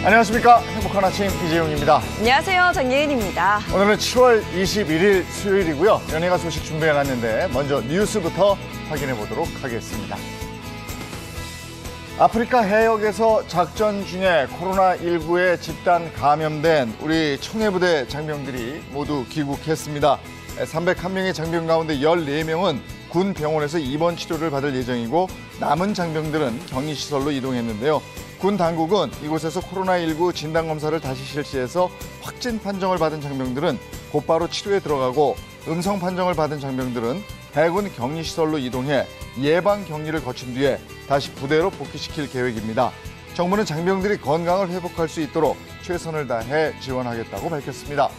안녕하십니까. 행복한 아침 이재용입니다. 안녕하세요. 정예은입니다. 오늘은 7월 21일 수요일이고요. 연예가 소식 준비해놨는데 먼저 뉴스부터 확인해 보도록 하겠습니다. 아프리카 해역에서 작전 중에 코로나19에 집단 감염된 우리 청해부대 장병들이 모두 귀국했습니다. 301명의 장병 가운데 14명은 군 병원에서 입원 치료를 받을 예정이고 남은 장병들은 격리시설로 이동했는데요. 군 당국은 이곳에서 코로나19 진단검사를 다시 실시해서 확진 판정을 받은 장병들은 곧바로 치료에 들어가고 음성 판정을 받은 장병들은 해군 격리시설로 이동해 예방 격리를 거친 뒤에 다시 부대로 복귀시킬 계획입니다. 정부는 장병들이 건강을 회복할 수 있도록 최선을 다해 지원하겠다고 밝혔습니다.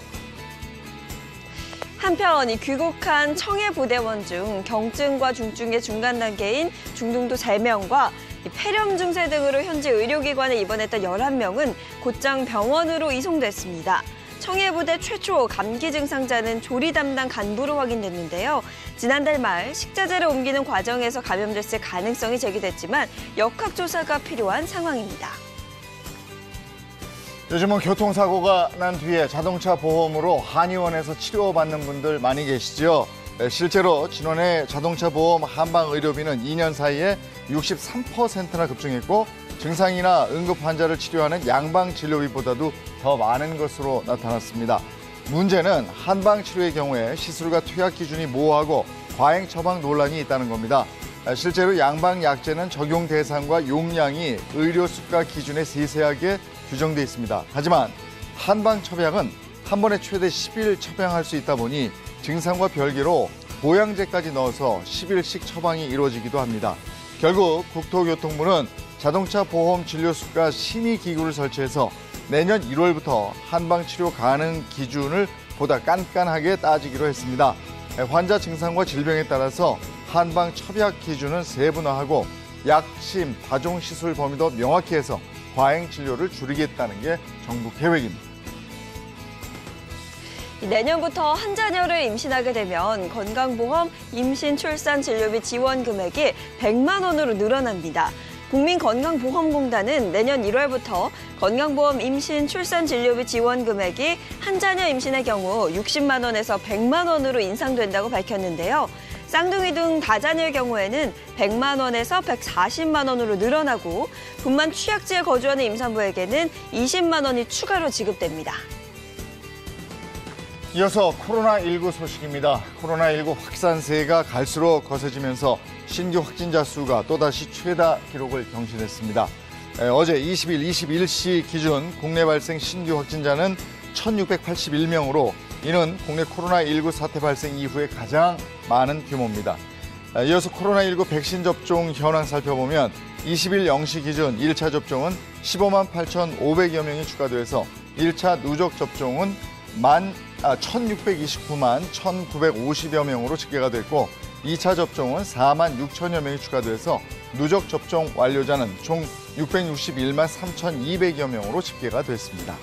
한편 귀국한 청해부대원 중 경증과 중증의 중간 단계인 중등도 3명과 폐렴 증세 등으로 현지 의료기관에 입원했던 11명은 곧장 병원으로 이송됐습니다. 청해부대 최초 감기 증상자는 조리 담당 간부로 확인됐는데요. 지난달 말 식자재를 옮기는 과정에서 감염됐을 가능성이 제기됐지만 역학조사가 필요한 상황입니다. 요즘은 교통사고가 난 뒤에 자동차 보험으로 한의원에서 치료받는 분들 많이 계시죠. 실제로 지난해 자동차 보험 한방 의료비는 2년 사이에 63%나 급증했고 증상이나 응급 환자를 치료하는 양방 진료비보다도 더 많은 것으로 나타났습니다. 문제는 한방 치료의 경우에 시술과 투약 기준이 모호하고 과잉 처방 논란이 있다는 겁니다. 실제로 양방 약제는 적용 대상과 용량이 의료 수가 기준에 세세하게 규정돼 있습니다. 하지만 한방 처방은 한 번에 최대 10일 처방할 수 있다 보니 증상과 별개로 보양제까지 넣어서 10일씩 처방이 이루어지기도 합니다. 결국 국토교통부는 자동차 보험 진료 수가 심의 기구를 설치해서 내년 1월부터 한방 치료 가능 기준을 보다 깐깐하게 따지기로 했습니다. 환자 증상과 질병에 따라서 한방 처약 기준은 세분화하고 약심, 다종 시술 범위도 명확히 해서 과잉 진료를 줄이겠다는 게 정부 계획입니다. 내년부터 한 자녀를 임신하게 되면 건강보험 임신 출산 진료비 지원 금액이 100만 원으로 늘어납니다. 국민건강보험공단은 내년 1월부터 건강보험 임신 출산 진료비 지원 금액이 한 자녀 임신의 경우 60만 원에서 100만 원으로 인상된다고 밝혔는데요. 쌍둥이 등 다자녀의 경우에는 100만 원에서 140만 원으로 늘어나고 분만 취약지에 거주하는 임산부에게는 20만 원이 추가로 지급됩니다. 이어서 코로나19 소식입니다. 코로나19 확산세가 갈수록 거세지면서 신규 확진자 수가 또다시 최다 기록을 경신했습니다. 어제 20일 21시 기준 국내 발생 신규 확진자는 1,681명으로 이는 국내 코로나19 사태 발생 이후에 가장 많은 규모입니다. 이어서 코로나19 백신 접종 현황 살펴보면 20일 0시 기준 1차 접종은 15만 8,500여 명이 추가돼서 1차 누적 접종은 1,629만 1,950여 명으로 집계가 됐고 2차 접종은 4만 6천여 명이 추가돼서 누적 접종 완료자는 총 661만 3,200여 명으로 집계가 됐습니다.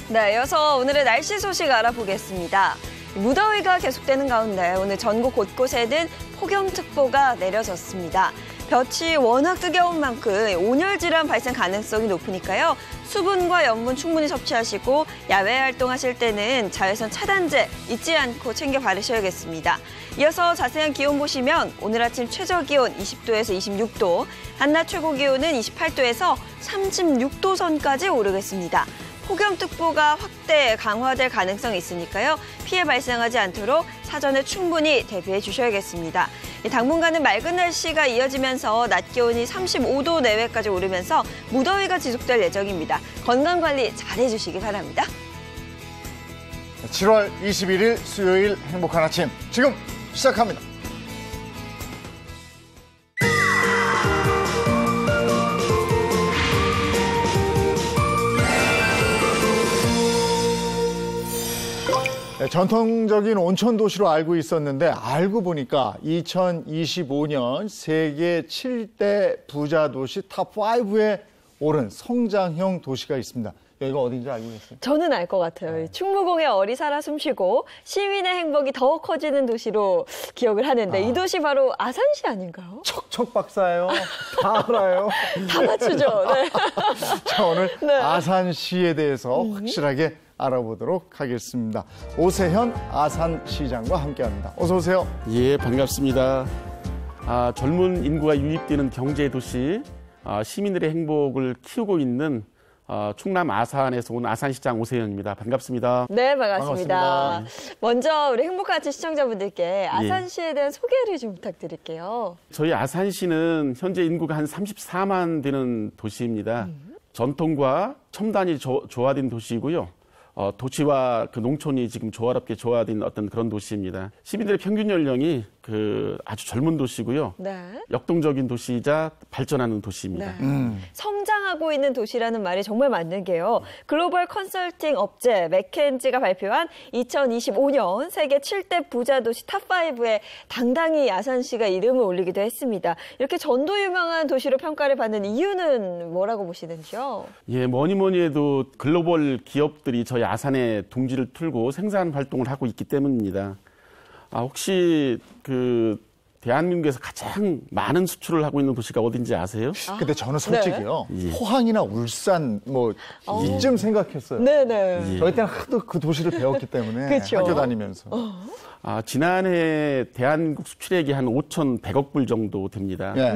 네, 이어서 오늘의 날씨 소식 알아보겠습니다. 무더위가 계속되는 가운데 오늘 전국 곳곳에는 폭염특보가 내려졌습니다. 볕이 워낙 뜨거운 만큼 온열 질환 발생 가능성이 높으니까요. 수분과 염분 충분히 섭취하시고 야외 활동하실 때는 자외선 차단제 잊지 않고 챙겨 바르셔야겠습니다. 이어서 자세한 기온 보시면 오늘 아침 최저 기온 20도에서 26도, 한낮 최고 기온은 28도에서 36도 선까지 오르겠습니다. 폭염특보가 확대 강화될 가능성이 있으니까요. 피해 발생하지 않도록 사전에 충분히 대비해 주셔야겠습니다. 당분간은 맑은 날씨가 이어지면서 낮 기온이 35도 내외까지 오르면서 무더위가 지속될 예정입니다. 건강관리 잘해주시기 바랍니다. 7월 21일 수요일 행복한 아침 지금 시작합니다. 전통적인 온천 도시로 알고 있었는데 알고 보니까 2025년 세계 7대 부자 도시 탑5에 오른 성장형 도시가 있습니다. 여기가 어딘지 알고 계세요? 저는 알 것 같아요. 충무공의 얼이 살아 숨쉬고 시민의 행복이 더 커지는 도시로 기억을 하는데 이 도시 바로 아산시 아닌가요? 척척 박사예요. 다 알아요. 다 맞추죠. 네. 자, 오늘 네. 아산시에 대해서 확실하게 알아보도록 하겠습니다. 오세현 아산시장과 함께합니다. 어서 오세요. 예, 반갑습니다. 젊은 인구가 유입되는 경제 도시, 시민들의 행복을 키우고 있는 충남 아산에서 온 아산시장 오세현입니다. 반갑습니다. 네, 반갑습니다. 반갑습니다. 먼저 우리 행복한 시청자분들께 아산시에 대한 소개를 좀 부탁드릴게요. 저희 아산시는 현재 인구가 한 34만 되는 도시입니다. 전통과 첨단이 조화된 도시이고요. 도시와 그 농촌이 지금 조화롭게 조화된 어떤 그런 도시입니다. 시민들의 평균 연령이 아주 젊은 도시고요. 네. 역동적인 도시이자 발전하는 도시입니다. 네. 성장하고 있는 도시라는 말이 정말 맞는 게요. 글로벌 컨설팅 업체 맥켄지가 발표한 2025년 세계 7대 부자 도시 탑5에 당당히 아산시가 이름을 올리기도 했습니다. 이렇게 전도 유명한 도시로 평가를 받는 이유는 뭐라고 보시는지요? 예, 뭐니 해도 글로벌 기업들이 저희 아산에 둥지를 틀고 생산 활동을 하고 있기 때문입니다. 혹시 대한민국에서 가장 많은 수출을 하고 있는 도시가 어딘지 아세요? 근데 저는 솔직히요. 네. 포항이나 울산 이쯤 생각했어요. 네네. 저희 때는 하도 그 도시를 배웠기 때문에 그쵸. 학교 다니면서. 지난해 대한민국 수출액이 한 5,100억 불 정도 됩니다. 예.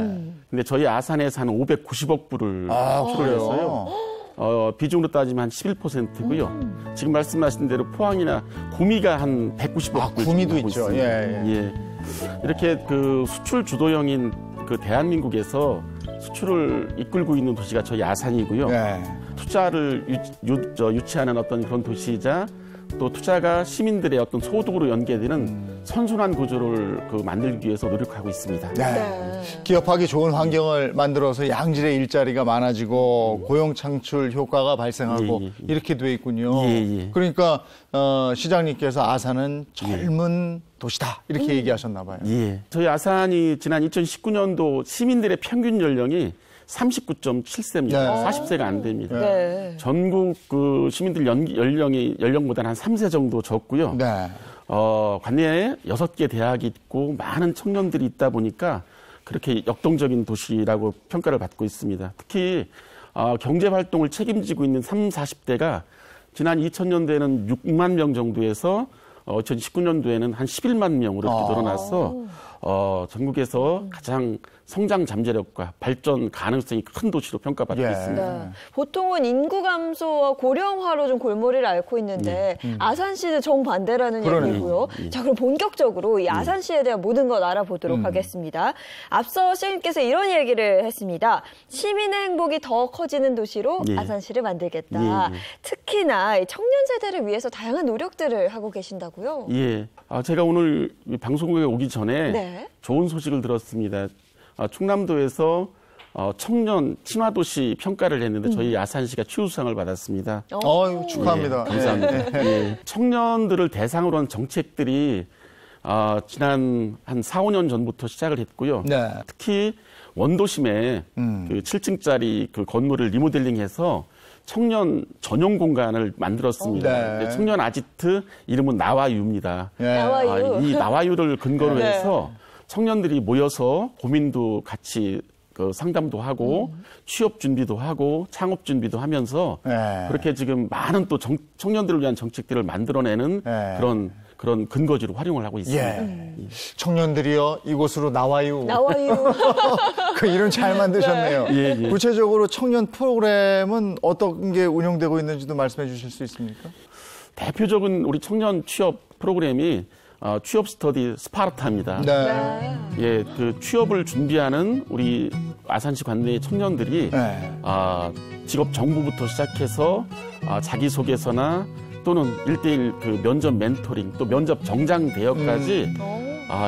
근데 저희 아산에서 한 590억 불을 수출을 했어요. 비중으로 따지면 한 11%고요. 지금 말씀하신 대로 포항이나 구미가 한 190억 불 구미도 하고 있죠. 있습니다. 예. 이렇게 수출 주도형인 대한민국에서 수출을 이끌고 있는 도시가 저희 아산이고요. 예. 투자를 유치하는 어떤 그런 도시이자 또 투자가 시민들의 어떤 소득으로 연계되는 선순환 구조를 만들기 위해서 노력하고 있습니다. 네. 기업하기 좋은 환경을 만들어서 양질의 일자리가 많아지고 고용 창출 효과가 발생하고 이렇게 돼 있군요. 그러니까 시장님께서 아산은 젊은 도시다 이렇게 얘기하셨나 봐요. 예. 저희 아산이 지난 2019년도 시민들의 평균 연령이 39.7세입니다. 네. 40세가 안 됩니다. 네. 전국 시민들 연령보다는 한 3세 정도 적고요. 네. 관내에 6개 대학이 있고 많은 청년들이 있다 보니까 그렇게 역동적인 도시라고 평가를 받고 있습니다. 특히 경제 활동을 책임지고 있는 30, 40대가 지난 2000년대에는 6만 명 정도에서 2019년도에는 한 11만 명으로 이렇게 늘어나서 전국에서 가장 성장 잠재력과 발전 가능성이 큰 도시로 평가받고 있습니다. 네. 보통은 인구 감소와 고령화로 좀 골머리를 앓고 있는데 아산시는 정반대라는 얘기고요. 자, 그럼 본격적으로 이 아산시에 대한 모든 것 알아보도록 하겠습니다. 앞서 시장님께서 이런 얘기를 했습니다. 시민의 행복이 더 커지는 도시로 아산시를 만들겠다. 특히나 청년 세대를 위해서 다양한 노력들을 하고 계신다고요? 예. 제가 오늘 방송국에 오기 전에 좋은 소식을 들었습니다. 충남도에서 청년 친화도시 평가를 했는데 저희 아산시가 최우수상을 받았습니다. 축하합니다. 예, 감사합니다. 예. 청년들을 대상으로 한 정책들이 지난 한 4, 5년 전부터 시작을 했고요. 네. 특히 원도심에 7층짜리 건물을 리모델링해서 청년 전용 공간을 만들었습니다. 네. 청년 아지트 이름은 나와유입니다. 나와유. 이 나와유를 근거로 해서 청년들이 모여서 고민도 같이 상담도 하고 취업 준비도 하고 창업 준비도 하면서 그렇게 지금 많은 또 청년들을 위한 정책들을 만들어내는 그런 근거지로 활용을 하고 있습니다. 청년들이요, 이곳으로 나와요. 나와요. 그 이름 잘 만드셨네요. 예. 구체적으로 청년 프로그램은 어떤 게 운영되고 있는지도 말씀해 주실 수 있습니까? 대표적인 우리 청년 취업 프로그램이 취업 스터디 스파르타입니다. 예, 취업을 준비하는 우리 아산시 관내의 청년들이 직업 정보부터 시작해서 자기소개서나 또는 1:1 면접 멘토링 또 면접 정장 대여까지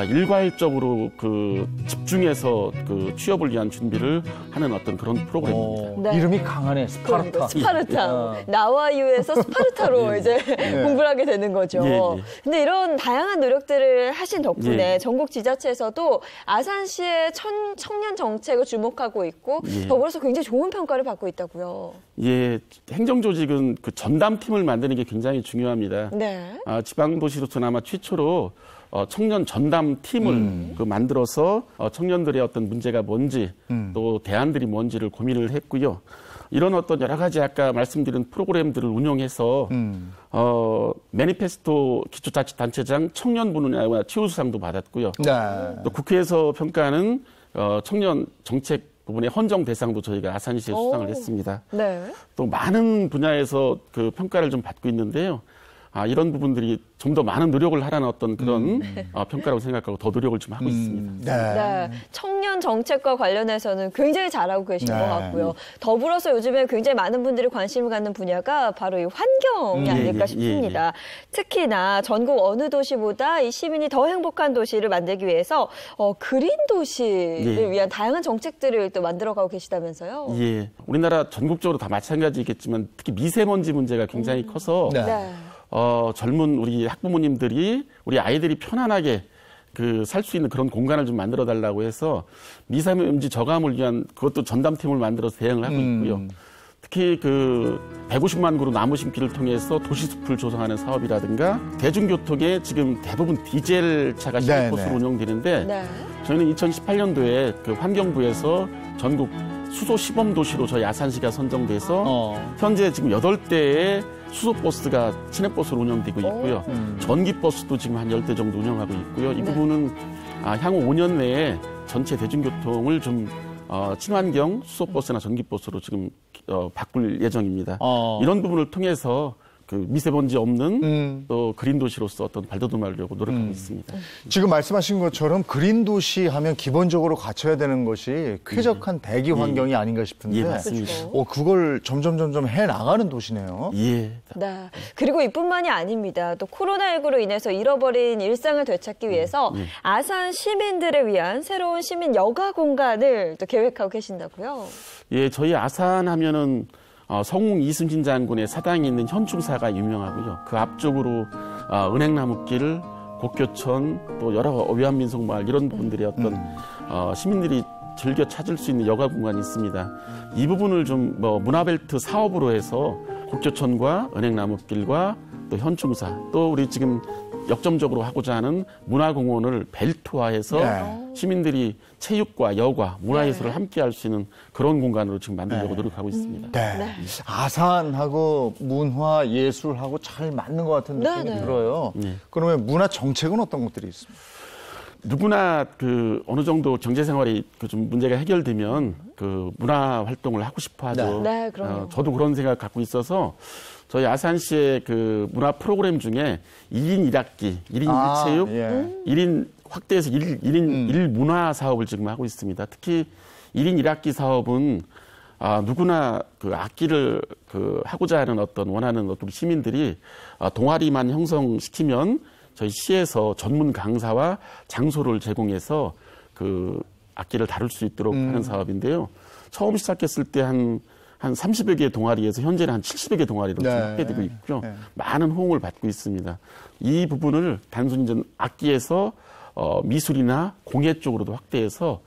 일괄적으로 그 집중해서 그 취업을 위한 준비를 하는 어떤 그런 프로그램입니다. 네. 이름이 강하네. 스파르타. 스파르타. 나와 유에서 스파르타로 이제 공부를 하게 되는 거죠. 근데 이런 다양한 노력들을 하신 덕분에 전국 지자체에서도 아산시의 청년 정책을 주목하고 있고 더불어서 굉장히 좋은 평가를 받고 있다고요. 예, 행정조직은 그 전담팀을 만드는 게 굉장히 중요합니다. 네. 지방도시로서는 아마 최초로 청년 전담팀을 그 만들어서 청년들의 어떤 문제가 뭔지 또 대안들이 뭔지를 고민을 했고요. 이런 어떤 여러 가지 아까 말씀드린 프로그램들을 운영해서 매니페스토 기초자치단체장 청년 분야 최우수상도 받았고요. 네. 또 국회에서 평가하는 청년 정책 부분의 헌정 대상도 저희가 아산시에 수상을 했습니다. 네. 또 많은 분야에서 그 평가를 좀 받고 있는데요. 이런 부분들이 좀 더 많은 노력을 하라는 어떤 그런 평가라고 생각하고 더 노력을 좀 하고 있습니다. 네. 청년 정책과 관련해서는 굉장히 잘하고 계신 것 같고요. 더불어서 요즘에 굉장히 많은 분들이 관심을 갖는 분야가 바로 이 환경이 아닐까 싶습니다. 특히나 전국 어느 도시보다 이 시민이 더 행복한 도시를 만들기 위해서 그린 도시를 위한 다양한 정책들을 또 만들어가고 계시다면서요? 예. 우리나라 전국적으로 다 마찬가지겠지만 특히 미세먼지 문제가 굉장히 커서 젊은 우리 학부모님들이 우리 아이들이 편안하게 그 살 수 있는 그런 공간을 좀 만들어 달라고 해서 미세먼지 저감을 위한 그것도 전담팀을 만들어서 대응을 하고 있고요. 특히 그 150만 그루 나무 심기를 통해서 도시숲을 조성하는 사업이라든가 대중교통에 지금 대부분 디젤 차가 시내버스로 운영되는데 저희는 2018년도에 그 환경부에서 전국 수소 시범 도시로 저희 아산시가 선정돼서 현재 지금 8대의 수소버스가 시내버스로 운영되고 있고요. 전기버스도 지금 한 10대 정도 운영하고 있고요. 이 부분은 향후 5년 내에 전체 대중교통을 좀 친환경 수소버스나 전기버스로 지금 바꿀 예정입니다. 이런 부분을 통해서 그 미세먼지 없는 또 그린 도시로서 어떤 발돋움하려고 노력하고 있습니다. 지금 말씀하신 것처럼 그린 도시 하면 기본적으로 갖춰야 되는 것이 쾌적한 대기 환경이 아닌가 싶은데, 예, 맞습니다. 그걸 점점 해 나가는 도시네요. 예. 네. 그리고 이뿐만이 아닙니다. 또 코로나19로 인해서 잃어버린 일상을 되찾기 위해서 아산 시민들을 위한 새로운 시민 여가 공간을 또 계획하고 계신다고요? 예, 저희 아산 하면은 성웅 이순신 장군의 사당이 있는 현충사가 유명하고요. 그 앞쪽으로 은행나무길, 곡교천, 또 여러 외환민속마을 이런 부분들의 어떤 시민들이 즐겨 찾을 수 있는 여가 공간이 있습니다. 이 부분을 좀 문화벨트 사업으로 해서 곡교천과 은행나무길과 또 현충사, 또 우리 지금 역점적으로 하고자 하는 문화공원을 벨트화해서 시민들이 체육과 여가, 문화예술을 함께 할 수 있는 그런 공간으로 지금 만들려고 노력하고 있습니다. 아산하고 문화, 예술하고 잘 맞는 것 같은 느낌이 들어요. 그러면 문화 정책은 어떤 것들이 있습니까? 누구나 그 어느 정도 경제 생활이 그 좀 문제가 해결되면 그 문화 활동을 하고 싶어 하죠. 저도 그런 생각 갖고 있어서 저희 아산시의 그 문화 프로그램 중에 1인 1학기, 1인 1체육, 1인 확대해서 1인 1문화 사업을 지금 하고 있습니다. 특히 1인 1학기 사업은 누구나 그 악기를 그 하고자 하는 어떤 원하는 어떤 시민들이 동아리만 형성시키면 저희 시에서 전문 강사와 장소를 제공해서 그 악기를 다룰 수 있도록 하는 사업인데요. 처음 시작했을 때 한 30여 개의 동아리에서 현재는 한 70여 개 동아리로 지금 확대되고 있고요. 많은 호응을 받고 있습니다. 이 부분을 단순히 이제 악기에서 미술이나 공예 쪽으로도 확대해서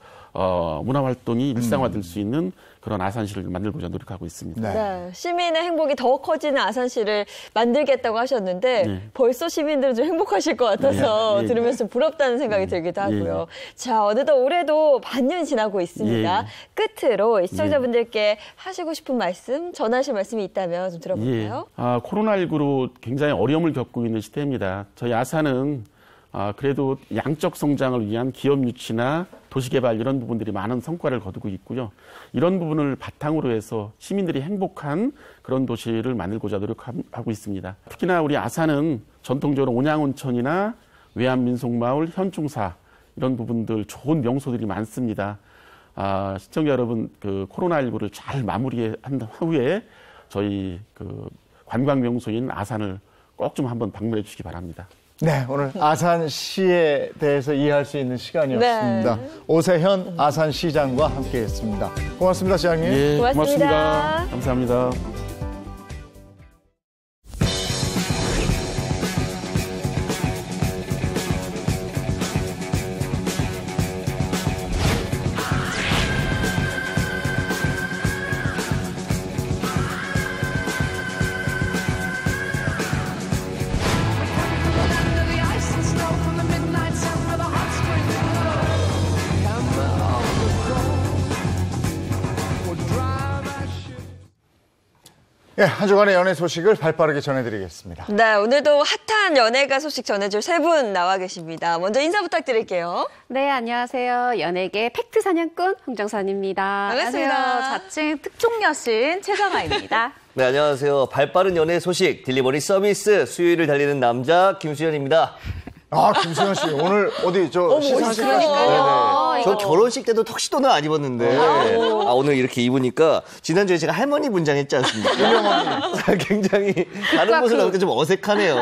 문화활동이 일상화될 수 있는 그런 아산시를 만들고자 노력하고 있습니다. 시민의 행복이 더 커지는 아산시를 만들겠다고 하셨는데 벌써 시민들은 좀 행복하실 것 같아서 들으면서 좀 부럽다는 생각이 들기도 하고요. 자, 어느덧 올해도 반년이 지나고 있습니다. 끝으로 시청자분들께 하시고 싶은 말씀, 전하실 말씀이 있다면 좀 들어볼까요? 코로나19로 굉장히 어려움을 겪고 있는 시대입니다. 저희 아산은 그래도 양적 성장을 위한 기업 유치나 도시개발 이런 부분들이 많은 성과를 거두고 있고요. 이런 부분을 바탕으로 해서 시민들이 행복한 그런 도시를 만들고자 노력하고 있습니다. 특히나 우리 아산은 전통적으로 온양온천이나 외환민속마을, 현충사 이런 부분들 좋은 명소들이 많습니다. 시청자 여러분, 그 코로나19를 잘 마무리한 후에 저희 그 관광 명소인 아산을 꼭 좀 한번 방문해 주시기 바랍니다. 네, 오늘 아산시에 대해서 이해할 수 있는 시간이었습니다. 오세현 아산시장과 함께했습니다. 고맙습니다, 시장님. 예, 고맙습니다. 감사합니다. 예, 한 주간의 연예 소식을 발빠르게 전해드리겠습니다. 네, 오늘도 핫한 연예가 소식 전해줄 세 분 나와 계십니다. 먼저 인사 부탁드릴게요. 네, 안녕하세요. 연예계 팩트 사냥꾼 홍정선입니다. 반갑습니다. 안녕하세요. 자칭 특종 여신 최정아입니다. 네, 안녕하세요. 발빠른 연애 소식, 딜리버리 서비스, 수요일을 달리는 남자 김수현입니다. 아, 김수현 씨, 오늘 어디 시사하실 멋있어요. 거예요? 저 결혼식 때도 턱시도는 안 입었는데, 오늘 이렇게 입으니까, 지난주에 제가 할머니 분장했지 않습니까? 굉장히 다른 모습 나올 때 좀 어색하네요.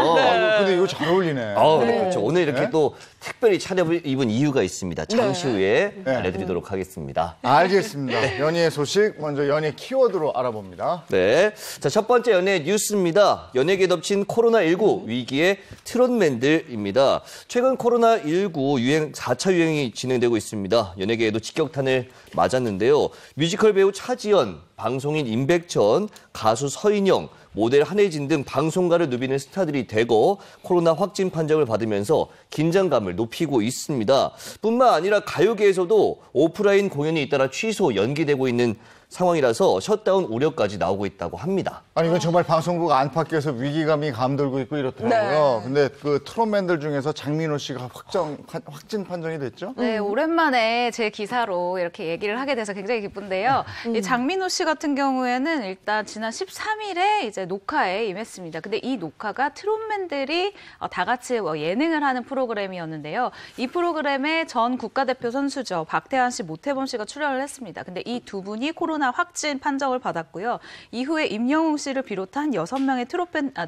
근데 이거 잘 어울리네. 그렇죠. 오늘 이렇게 또 특별히 차려입은 입은 이유가 있습니다. 잠시 후에 알려드리도록 하겠습니다. 알겠습니다. 연예 소식, 먼저 연예 키워드로 알아봅니다. 네. 자, 첫 번째 연예 뉴스입니다. 연예계 덮친 코로나19 위기의 트롯맨들입니다. 최근 코로나19 유행 4차 유행이 진행되고 있습니다. 연예계에도 직격탄을 맞았는데요. 뮤지컬 배우 차지연, 방송인 임백천, 가수 서인영, 모델 한혜진 등 방송가를 누비는 스타들이 대거 코로나 확진 판정을 받으면서 긴장감을 높이고 있습니다. 뿐만 아니라 가요계에서도 오프라인 공연이 잇따라 취소, 연기되고 있는 상황이라서 샷다운 우려까지 나오고 있다고 합니다. 아니, 이건 정말 방송국 안팎에서 위기감이 감돌고 있고 이렇더라고요. 근데 그 트롯맨들 중에서 장민호 씨가 확진 판정이 됐죠? 네, 오랜만에 제 기사로 이렇게 얘기를 하게 돼서 굉장히 기쁜데요. 이 장민호 씨 같은 경우에는 일단 지난 13일에 이제 녹화에 임했습니다. 근데 이 녹화가 트롯맨들이 다 같이 예능을 하는 프로그램이었는데요. 이 프로그램에 전 국가대표 선수죠. 박태환 씨, 모태범 씨가 출연을 했습니다. 근데 이 두 분이 코로나 확진 판정을 받았고요. 이후에 임영웅 씨를 비롯한 6명의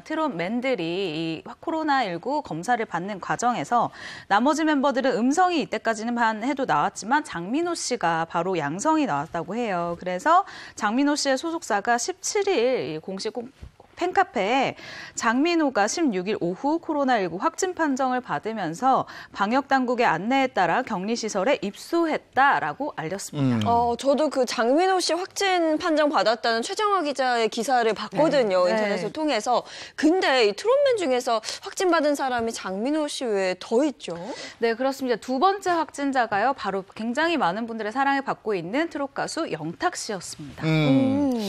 트롯맨들이 이 코로나19 검사를 받는 과정에서 나머지 멤버들은 음성이 이때까지는 해도 나왔지만 장민호 씨가 바로 양성이 나왔다고 해요. 그래서 장민호 씨의 소속사가 17일 공식 팬카페에 장민호가 16일 오후 코로나19 확진 판정을 받으면서 방역당국의 안내에 따라 격리시설에 입소했다라고 알렸습니다. 저도 그 장민호 씨 확진 판정 받았다는 최정화 기자의 기사를 봤거든요. 인터넷을 통해서. 근데 이 트롯맨 중에서 확진 받은 사람이 장민호 씨 외에 더 있죠? 네, 그렇습니다. 두 번째 확진자가요. 바로 굉장히 많은 분들의 사랑을 받고 있는 트롯 가수 영탁 씨였습니다.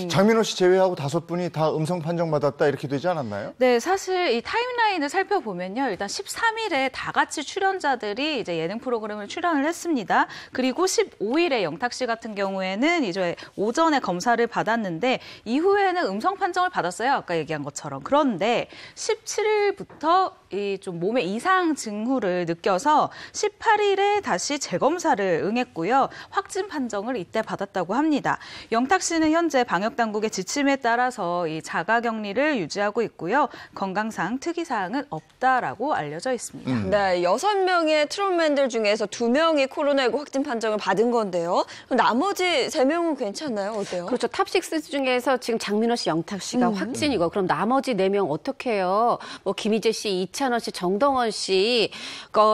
장민호 씨 제외하고 5분이 다 음성 판정 받았다 이렇게 되지 않았나요? 네, 사실 이 타임라인을 살펴보면요. 일단 13일에 다 같이 출연자들이 이제 예능 프로그램을 출연을 했습니다. 그리고 15일에 영탁 씨 같은 경우에는 이제 오전에 검사를 받았는데 이후에는 음성 판정을 받았어요. 아까 얘기한 것처럼. 그런데 17일부터 이 좀 몸에 이상 징후를 느껴서 18일에 다시 재검사를 응했고요. 확진 판정을 이때 받았다고 합니다. 영탁 씨는 현재 방역당국의 지침에 따라서 이 자가격리를 유지하고 있고요. 건강상 특이사항은 없다라고 알려져 있습니다. 네, 6명의 트롯맨들 중에서 2명이 코로나19 확진 판정을 받은 건데요. 나머지 3명은 괜찮나요? 어때요? 그렇죠. 탑6 중에서 지금 장민호 씨, 영탁 씨가 확진이고 그럼 나머지 4명 어떻게 해요? 뭐 김희재 씨, 이찬원 씨, 정동원 씨,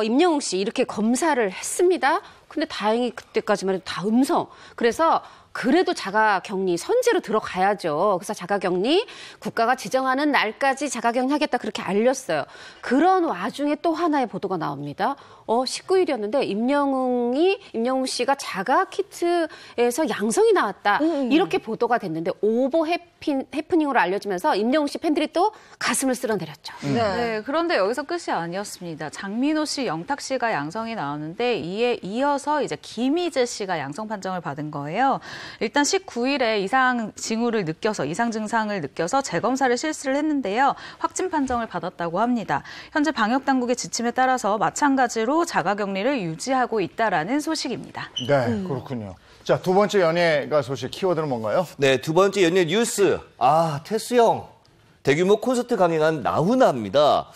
임영웅 씨 이렇게 검사를 했습니다. 근데 다행히 그때까지만 해도 다 음성. 그래서 그래도 자가격리 선제로 들어가야죠. 그래서 자가격리 국가가 지정하는 날까지 자가격리 하겠다 그렇게 알렸어요. 그런 와중에 또 하나의 보도가 나옵니다. 19일이었는데 임영웅 씨가 자가 키트에서 양성이 나왔다. 이렇게 보도가 됐는데 오버 해프닝으로 알려지면서 임영웅 씨 팬들이 또 가슴을 쓸어내렸죠. 네, 그런데 여기서 끝이 아니었습니다. 장민호 씨, 영탁 씨가 양성이 나왔는데 이에 이어서 이제 김희재 씨가 양성 판정을 받은 거예요. 일단 19일에 이상 징후를 느껴서 이상 증상을 느껴서 재검사를 실시를 했는데요. 확진 판정을 받았다고 합니다. 현재 방역 당국의 지침에 따라서 마찬가지로 자가격리를 유지하고 있다라는 소식입니다. 네, 그렇군요. 자, 두 번째 연예가 소식 키워드는 뭔가요? 네, 두 번째 연예 뉴스. 태수 형. 대규모 콘서트 강행한 나훈아입니다.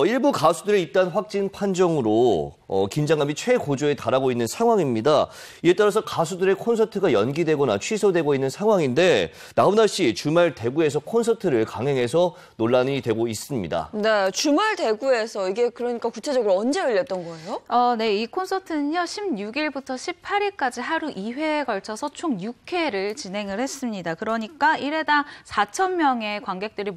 일부 가수들의 입단 확진 판정으로 긴장감이 최고조에 달하고 있는 상황입니다. 이에 따라서 가수들의 콘서트가 연기되거나 취소되고 있는 상황인데 나훈아 씨 주말 대구에서 콘서트를 강행해서 논란이 되고 있습니다. 네, 주말 대구에서 이게 그러니까 구체적으로 언제 열렸던 거예요? 네, 이 콘서트는요, 16일부터 18일까지 하루 2회에 걸쳐서 총 6회를 진행을 했습니다. 그러니까 1회당 4,000명의 관객들이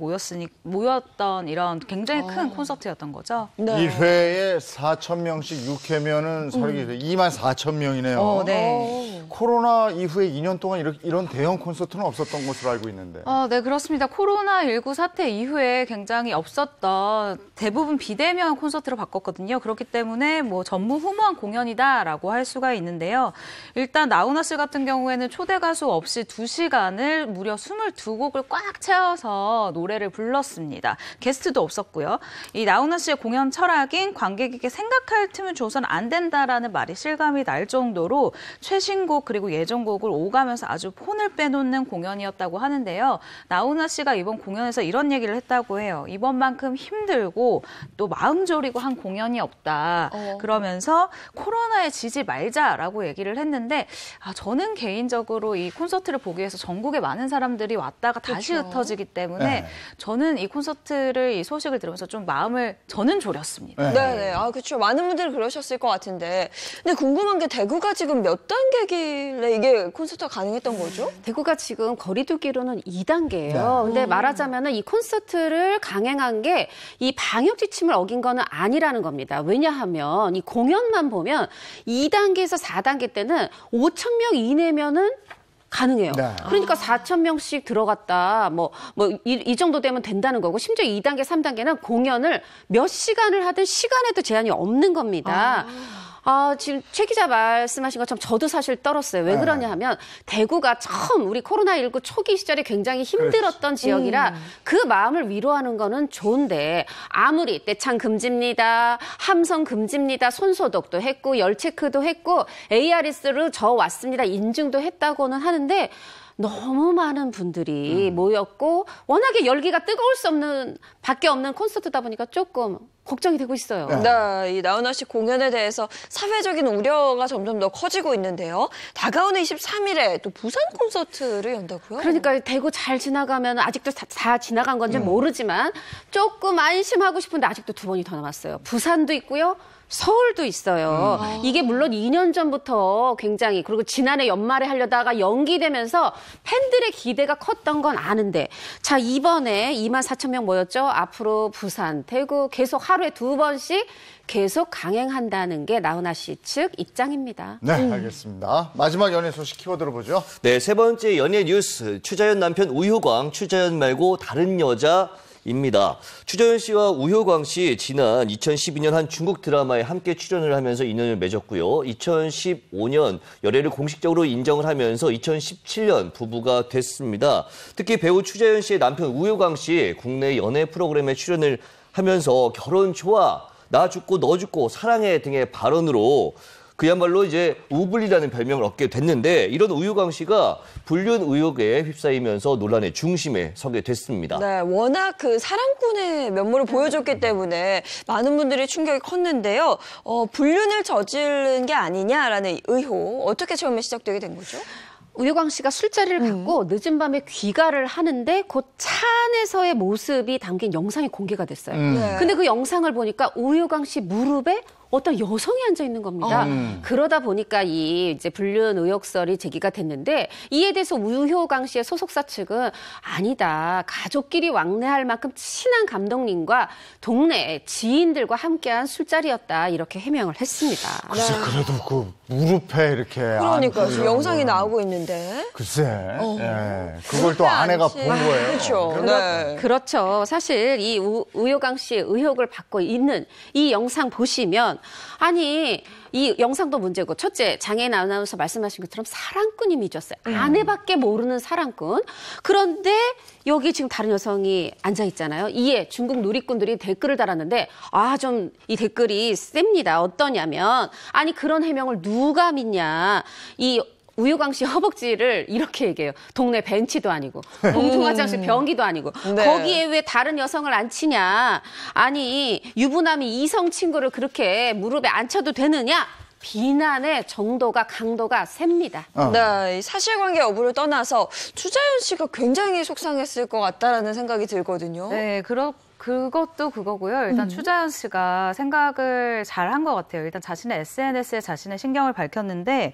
모였던 이런 굉장히 큰 콘서트였던 거죠. 네. 1회에 4,000명씩 6회면은 24,000명이네요. 네. 코로나 이후에 2년 동안 이런 대형 콘서트는 없었던 것으로 알고 있는데. 네, 그렇습니다. 코로나19 사태 이후에 굉장히 없었던 대부분 비대면 콘서트로 바꿨거든요. 그렇기 때문에 뭐 전무후무한 공연이다라고 할 수가 있는데요. 일단 나훈아 씨 같은 경우에는 초대 가수 없이 2시간을 무려 22곡을 꽉 채워서 노래를 불렀습니다. 게스트도 없었고요. 이 나훈아 씨의 공연 철학인 관객에게 생각할 틈을 줘서는 안 된다라는 말이 실감이 날 정도로 최신곡 그리고 예전곡을 오가면서 아주 폰을 빼놓는 공연이었다고 하는데요. 나훈아 씨가 이번 공연에서 이런 얘기를 했다고 해요. 이번만큼 힘들고 또 마음 졸이고 한 공연이 없다. 그러면서 코로나에 지지 말자라고 얘기를 했는데 저는 개인적으로 이 콘서트를 보기 위해서 전국에 많은 사람들이 왔다가 다시 그렇죠. 흩어지기 때문에 네. 저는 이 콘서트를 이 소식을 들으면서 좀 마음을 저는 졸였습니다. 네. 그렇죠. 많은 분들이 그러셨을 것 같은데. 근데 궁금한 게 대구가 지금 몇 단계길래 이게 콘서트가 가능했던 거죠? 대구가 지금 거리두기로는 2단계예요. 근데 말하자면 이 콘서트를 강행한 게 이 방역 지침을 어긴 거는 아니라는 겁니다. 왜냐하면 이 공연만 보면 2단계에서 4단계 때는 5,000명 이내면은 가능해요. 네. 그러니까 4,000명씩 들어갔다. 이 정도 되면 된다는 거고, 심지어 2단계, 3단계는 공연을 몇 시간을 하든 시간에도 제한이 없는 겁니다. 지금 최 기자 말씀하신 것처럼 저도 사실 떨었어요. 왜 그러냐 하면 대구가 처음 우리 코로나19 초기 시절에 굉장히 힘들었던 지역이라 그 마음을 위로하는 거는 좋은데 아무리 떼창 금지입니다. 함성 금지입니다. 손소독도 했고 열 체크도 했고 ARS로 저 왔습니다. 인증도 했다고는 하는데 너무 많은 분들이 모였고 워낙에 열기가 뜨거울 수 없는 밖에 없는 콘서트다 보니까 조금 걱정이 되고 있어요. 네, 이 나훈아 씨 공연에 대해서 사회적인 우려가 점점 더 커지고 있는데요. 다가오는 23일에 또 부산 콘서트를 연다고요? 그러니까 대구 잘 지나가면 아직도 다 지나간 건지 모르지만 조금 안심하고 싶은데 아직도 2번이 더 남았어요. 부산도 있고요. 서울도 있어요. 이게 물론 2년 전부터 굉장히 그리고 지난해 연말에 하려다가 연기되면서 팬들의 기대가 컸던 건 아는데 자 이번에 24,000명 모였죠. 앞으로 부산, 대구 계속 하루에 2번씩 계속 강행한다는 게 나훈아 씨 측 입장입니다. 네, 알겠습니다. 마지막 연예 소식 키워드로 보죠. 네, 세 번째 연예 뉴스. 추자연 남편 우효광, 추자연 말고 다른 여자입니다. 추자연 씨와 우효광 씨 지난 2012년 한 중국 드라마에 함께 출연을 하면서 인연을 맺었고요. 2015년 열애를 공식적으로 인정을 하면서 2017년 부부가 됐습니다. 특히 배우 추자연 씨의 남편 우효광 씨 국내 연애 프로그램에 출연을 하면서 결혼 좋아, 나 죽고 너 죽고 사랑해 등의 발언으로 그야말로 이제 우불이라는 별명을 얻게 됐는데 이런 우효광 씨가 불륜 의혹에 휩싸이면서 논란의 중심에 서게 됐습니다. 네, 워낙 그 사랑꾼의 면모를 보여줬기 때문에 많은 분들이 충격이 컸는데요. 불륜을 저지른 게 아니냐라는 의혹 어떻게 처음에 시작되게 된 거죠? 우효광 씨가 술자리를 갖고 늦은 밤에 귀가를 하는데 곧 차 안에서의 모습이 담긴 영상이 공개가 됐어요. 네. 근데 그 영상을 보니까 우효광 씨 무릎에 어떤 여성이 앉아 있는 겁니다. 그러다 보니까 이 이제 불륜 의혹설이 제기가 됐는데 이에 대해서 우효광 씨의 소속사 측은 아니다. 가족끼리 왕래할 만큼 친한 감독님과 동네 지인들과 함께한 술자리였다. 이렇게 해명을 했습니다. 글쎄, 그래도 그 무릎에 이렇게. 그러니까 지금 앉고 영상이 이런 나오고 있는데. 글쎄, 예. 그걸 또 아내가 본 거예요. 그렇죠. 네. 그렇죠. 사실 이 우효광 씨의 의혹을 받고 있는 이 영상 보시면 아니 이 영상도 문제고 첫째 장애인 아나운서 말씀하신 것처럼 사랑꾼이 맺었어요. 아내밖에 모르는 사랑꾼. 그런데 여기 지금 다른 여성이 앉아 있잖아요. 이에 중국 누리꾼들이 댓글을 달았는데 좀 이 댓글이 셉니다. 어떠냐면 아니 그런 해명을 누가 믿냐. 이 우유광 씨 허벅지를 이렇게 얘기해요. 동네 벤치도 아니고 공중화장실 변기도 아니고 네. 거기에 왜 다른 여성을 앉히냐. 아니 유부남이 이성 친구를 그렇게 무릎에 앉혀도 되느냐. 비난의 정도가 강도가 셉니다. 네, 이 사실관계 여부를 떠나서 추자연 씨가 굉장히 속상했을 것 같다라는 생각이 들거든요. 네, 그것도 그거고요. 일단 추자연 씨가 생각을 잘 한 것 같아요. 일단 자신의 SNS에 자신의 신경을 밝혔는데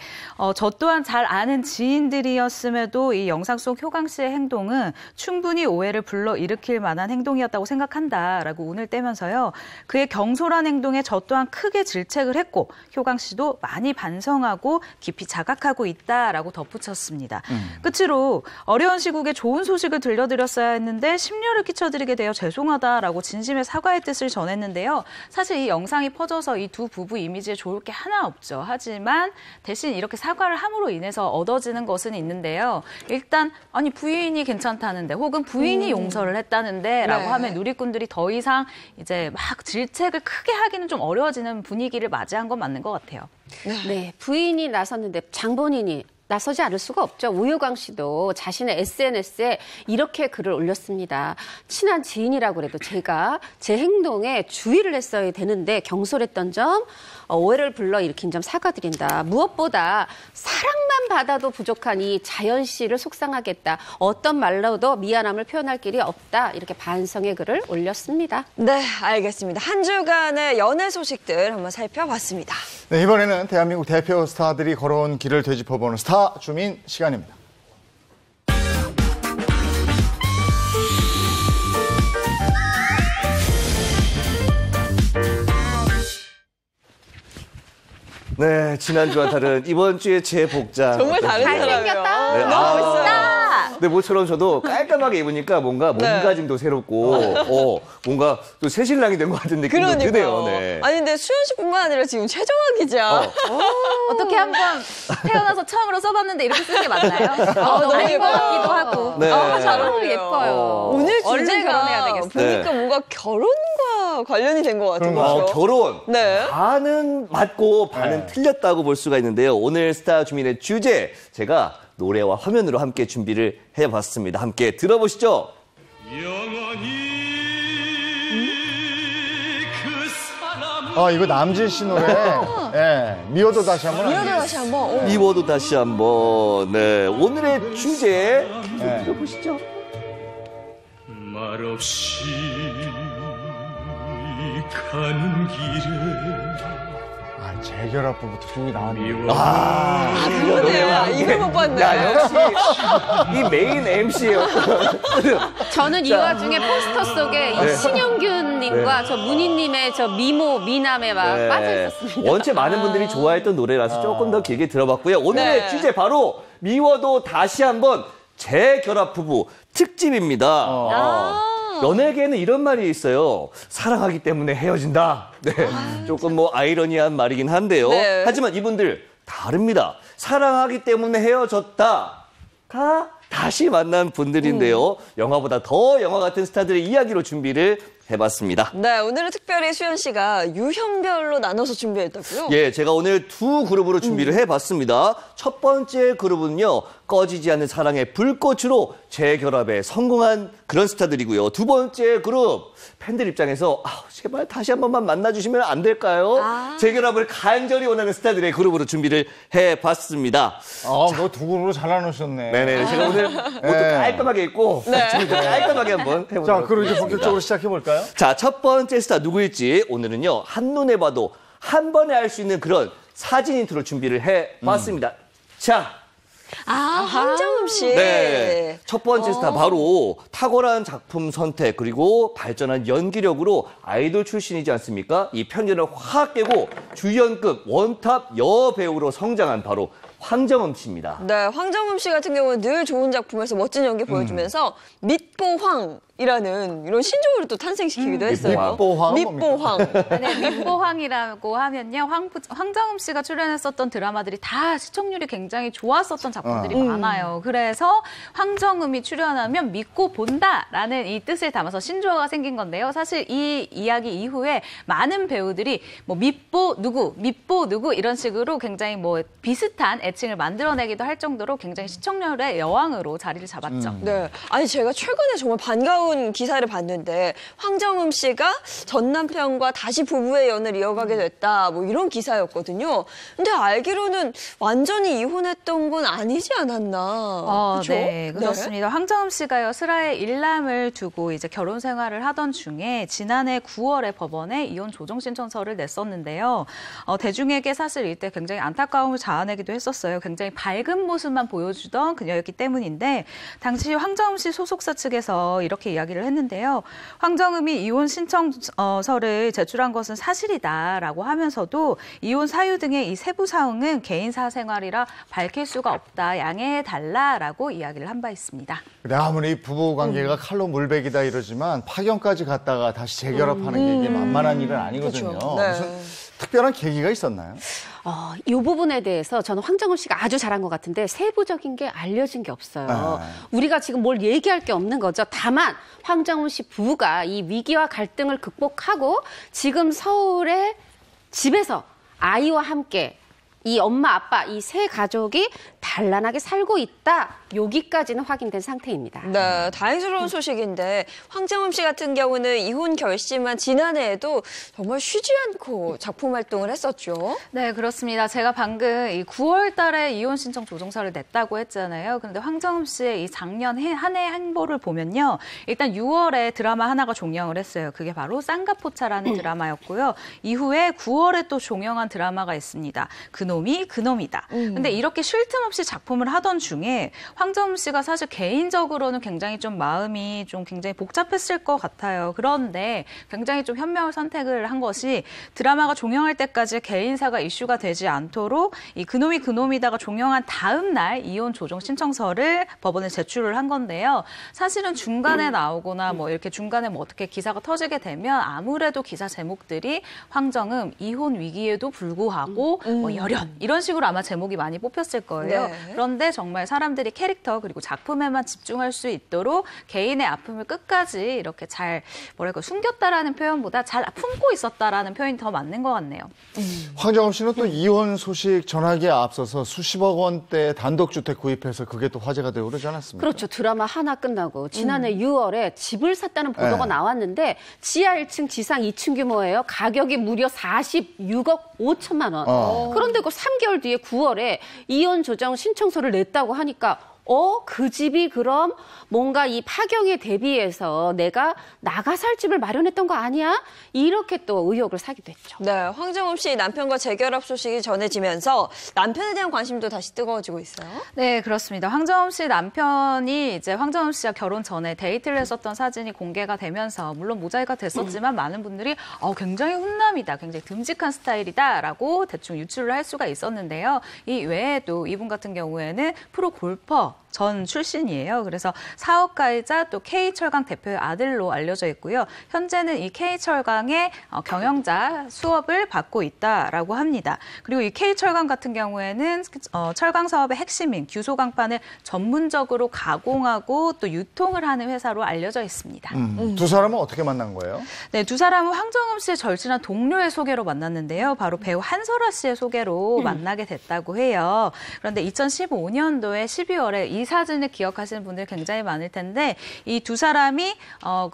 저 또한 잘 아는 지인들이었음에도 이 영상 속 효강 씨의 행동은 충분히 오해를 불러일으킬 만한 행동이었다고 생각한다라고 운을 떼면서요. 그의 경솔한 행동에 저 또한 크게 질책을 했고 효강 씨도 많이 반성하고 깊이 자각하고 있다라고 덧붙였습니다. 끝으로 어려운 시국에 좋은 소식을 들려드렸어야 했는데 심려를 끼쳐드리게 되어 죄송하다 라고 진심의 사과의 뜻을 전했는데요. 사실 이 영상이 퍼져서 이 두 부부 이미지에 좋을 게 하나 없죠. 하지만 대신 이렇게 사과를 함으로 인해서 얻어지는 것은 있는데요. 일단 아니 부인이 괜찮다는데 혹은 부인이 용서를 했다는데 라고 네. 하면 누리꾼들이 더 이상 이제 막 질책을 크게 하기는 좀 어려워지는 분위기를 맞이한 건 맞는 것 같아요. 네, 부인이 나섰는데 장본인이 나서지 않을 수가 없죠. 우유광 씨도 자신의 SNS에 이렇게 글을 올렸습니다. 친한 지인이라고 해도 제가 제 행동에 주의를 했어야 되는데 경솔했던 점, 오해를 불러일으킨 점 사과드린다. 무엇보다 사랑만 받아도 부족한 이 자연 씨를 속상하겠다. 어떤 말로도 미안함을 표현할 길이 없다. 이렇게 반성의 글을 올렸습니다. 네, 알겠습니다. 한 주간의 연애 소식들 한번 살펴봤습니다. 네, 이번에는 대한민국 대표 스타들이 걸어온 길을 되짚어보는 스타 주민 시간입니다. 네, 지난주와 다른 이번 주의 제 복장. 정말 다른 잘생겼다. 사람이에요. 네, 너무 멋있다. 네, 모처럼 저도 깔끔하게 입으니까 뭔가 몸가짐도 새롭고, 뭔가 또 새신랑이 된 것 같은 느낌도 드네요. 네. 아니 근데 수현 씨뿐만 아니라 지금 최정화 기자. 어떻게 한번 태어나서 처음으로 써봤는데 이렇게 쓰는 게 맞나요? 너무 어린 것 예뻐요. 같기도 하고. 네. 잘 어울려요. 예뻐요. 오늘 얼른 주제가 결혼해야 되겠어요. 보니까 네. 뭔가 결혼과 관련이 된 것 같은 거죠. 결혼. 네. 반은 맞고 반은 틀렸다고 볼 수가 있는데요. 오늘 스타 주민의 주제, 제가 노래와 화면으로 함께 준비를 해봤습니다. 함께 들어보시죠. 이거 남진 씨 노래. 예, 미워도 다시 한번. 이어도 다시 한번. 미워도 다시 한번. 네, 오늘의 주제 네. 들어보시죠. 말없이 가는 길에 재결합 부부터 쭉이 나왔네요. 그러네요. 이걸 못 봤네. 야, 역시 이 메인 MC예요. 저는 이 와중에 포스터 속에 이 신영균님과 저 문희님의 저 미남에 막 빠져 있었습니다. 원체 많은 분들이 좋아했던 노래라서 조금 더 길게 들어봤고요. 오늘의 네. 주제 바로 미워도 다시 한번 재결합 부부 특집입니다. 연예계에는 이런 말이 있어요. 사랑하기 때문에 헤어진다. 네, 조금 뭐 아이러니한 말이긴 한데요. 네. 하지만 이분들 다릅니다. 사랑하기 때문에 헤어졌다가 다시 만난 분들인데요. 영화보다 더 영화 같은 스타들의 이야기로 준비를 해봤습니다. 네, 오늘은 특별히 수현 씨가 유형별로 나눠서 준비했다고요? 예, 제가 오늘 두 그룹으로 준비를 해봤습니다. 첫 번째 그룹은요, 꺼지지 않는 사랑의 불꽃으로 재결합에 성공한 그런 스타들이고요. 두 번째 그룹, 팬들 입장에서 제발 다시 한 번만 만나주시면 안 될까요? 재결합을 간절히 원하는 스타들의 그룹으로 준비를 해봤습니다. 뭐 두 그룹으로 잘 나누셨네. 네네, 제가 오늘 옷도 깔끔하게 입고 준비도 깔끔하게 한번 해보도록 자, 그럼 이제 하겠습니다. 본격적으로 시작해볼까요? 자, 첫 번째 스타 누구일지 오늘은요, 한눈에 봐도 한 번에 알 수 있는 그런 사진 인트로 준비를 해봤습니다. 자, 황정음 씨. 네. 첫 번째 스타 바로 탁월한 작품 선택 그리고 발전한 연기력으로 아이돌 출신이지 않습니까? 이 편견을 확 깨고 주연급 원탑 여배우로 성장한 바로 황정음 씨입니다. 네, 황정음 씨 같은 경우는 늘 좋은 작품에서 멋진 연기 보여주면서 밑보황이라는 이런 신조어를 또 탄생시키기도 했어요. 밑보황은 밑보황. 네, 민보황이라고 하면요. 황정음 씨가 출연했었던 드라마들이 다 시청률이 굉장히 좋았었던 작품들이 많아요. 그래서 황정음이 출연하면 믿고 본다라는 이 뜻을 담아서 신조어가 생긴 건데요. 사실 이 이야기 이후에 많은 배우들이 뭐 밑보 누구 이런 식으로 굉장히 뭐 비슷한 애칭을 만들어내기도 할 정도로 굉장히 시청률의 여왕으로 자리를 잡았죠. 네. 아니, 제가 최근에 정말 반가운 기사를 봤는데 황정음 씨가 전 남편과 다시 부부의 연을 이어가게 됐다. 뭐 이런 기사였거든요. 근데 알기로는 완전히 이혼했던 건 아니지 않았나. 그렇죠? 네, 그렇습니다. 황정음 씨가요, 슬아의 일남을 두고 이제 결혼 생활을 하던 중에 지난해 9월에 법원에 이혼 조정 신청서를 냈었는데요. 대중에게 사실 이때 굉장히 안타까움을 자아내기도 했었어요. 굉장히 밝은 모습만 보여주던 그녀였기 때문인데 당시 황정음 씨 소속사 측에서 이렇게 이야기를 했는데요. 황정음이 이혼 신청서를 제출한 것은 사실이다라고 하면서도 이혼 사유 등의 이 세부 사항은 개인사 생활이라 밝힐 수가 없다. 양해해달라라고 이야기를 한 바 있습니다. 근데 아무리 부부 관계가 칼로 물베기다 이러지만 파견까지 갔다가 다시 재결합하는 게 이게 만만한 일은 아니거든요. 그렇죠. 네. 무슨 특별한 계기가 있었나요? 이 부분에 대해서 저는 황정음 씨가 아주 잘한 것 같은데 세부적인 게 알려진 게 없어요. 우리가 지금 뭘 얘기할 게 없는 거죠. 다만 황정음 씨 부부가 이 위기와 갈등을 극복하고 지금 서울의 집에서 아이와 함께 이 엄마, 아빠, 이 세 가족이 단란하게 살고 있다. 여기까지는 확인된 상태입니다. 네, 다행스러운 소식인데 황정음 씨 같은 경우는 이혼 결심한 지난해에도 정말 쉬지 않고 작품 활동을 했었죠. 네, 그렇습니다. 제가 방금 이 9월 달에 이혼 신청 조정서를 냈다고 했잖아요. 그런데 황정음 씨의 이 작년 한 해 행보를 보면요. 일단 6월에 드라마 하나가 종영을 했어요. 그게 바로 쌍가포차라는 드라마였고요. 이후에 9월에 또 종영한 드라마가 있습니다. 그놈이 그놈이다. 근데 이렇게 쉴 틈 없이 작품을 하던 중에 황정음 씨가 사실 개인적으로는 굉장히 좀 마음이 좀 굉장히 복잡했을 것 같아요. 그런데 굉장히 좀 현명한 선택을 한 것이 드라마가 종영할 때까지 개인사가 이슈가 되지 않도록 이 그놈이 그놈이다가 종영한 다음 날 이혼 조정 신청서를 법원에 제출을 한 건데요. 사실은 중간에 나오거나 뭐 이렇게 중간에 뭐 어떻게 기사가 터지게 되면 아무래도 기사 제목들이 황정음 이혼 위기에도 불구하고 뭐 열연 이런 식으로 아마 제목이 많이 뽑혔을 거예요. 네. 그런데 정말 사람들이 캐릭터 그리고 작품에만 집중할 수 있도록 개인의 아픔을 끝까지 이렇게 잘 뭐랄까 숨겼다라는 표현보다 잘 품고 있었다라는 표현이 더 맞는 것 같네요. 황정음 씨는 또 이혼 소식 전하기에 앞서서 수십억 원대 단독주택 구입해서 그게 또 화제가 되고 그러지 않았습니까? 그렇죠. 드라마 하나 끝나고 지난해 6월에 집을 샀다는 보도가 네. 나왔는데 지하 1층, 지상 2층 규모예요. 가격이 무려 46억 5천만 원. 그런데 그 3개월 뒤에 9월에 이혼 조정 신청서를 냈다고 하니까 그 집이 그럼 뭔가 이 파경에 대비해서 내가 나가 살 집을 마련했던 거 아니야? 이렇게 또 의혹을 사기도 했죠. 네, 황정음 씨 남편과 재결합 소식이 전해지면서 남편에 대한 관심도 다시 뜨거워지고 있어요. 네, 그렇습니다. 황정음 씨 남편이 이제 황정음 씨와 결혼 전에 데이트를 했었던 사진이 공개가 되면서 물론 모자이크가 됐었지만 많은 분들이 굉장히 훈남이다, 굉장히 듬직한 스타일이다라고 대충 유추를 할 수가 있었는데요. 이 외에도 이분 같은 경우에는 프로 골퍼 전 출신이에요. 그래서 사업가이자 또 K철강 대표의 아들로 알려져 있고요. 현재는 이 K철강의 경영자 수업을 받고 있다라고 합니다. 그리고 이 K철강 같은 경우에는 철강 사업의 핵심인 규소 강판을 전문적으로 가공하고 또 유통을 하는 회사로 알려져 있습니다. 두 사람은 어떻게 만난 거예요? 네, 두 사람은 황정음 씨의 절친한 동료의 소개로 만났는데요. 바로 배우 한설아 씨의 소개로 만나게 됐다고 해요. 그런데 2015년도에 12월에 이 사진을 기억하시는 분들이 굉장히 많을 텐데 이 두 사람이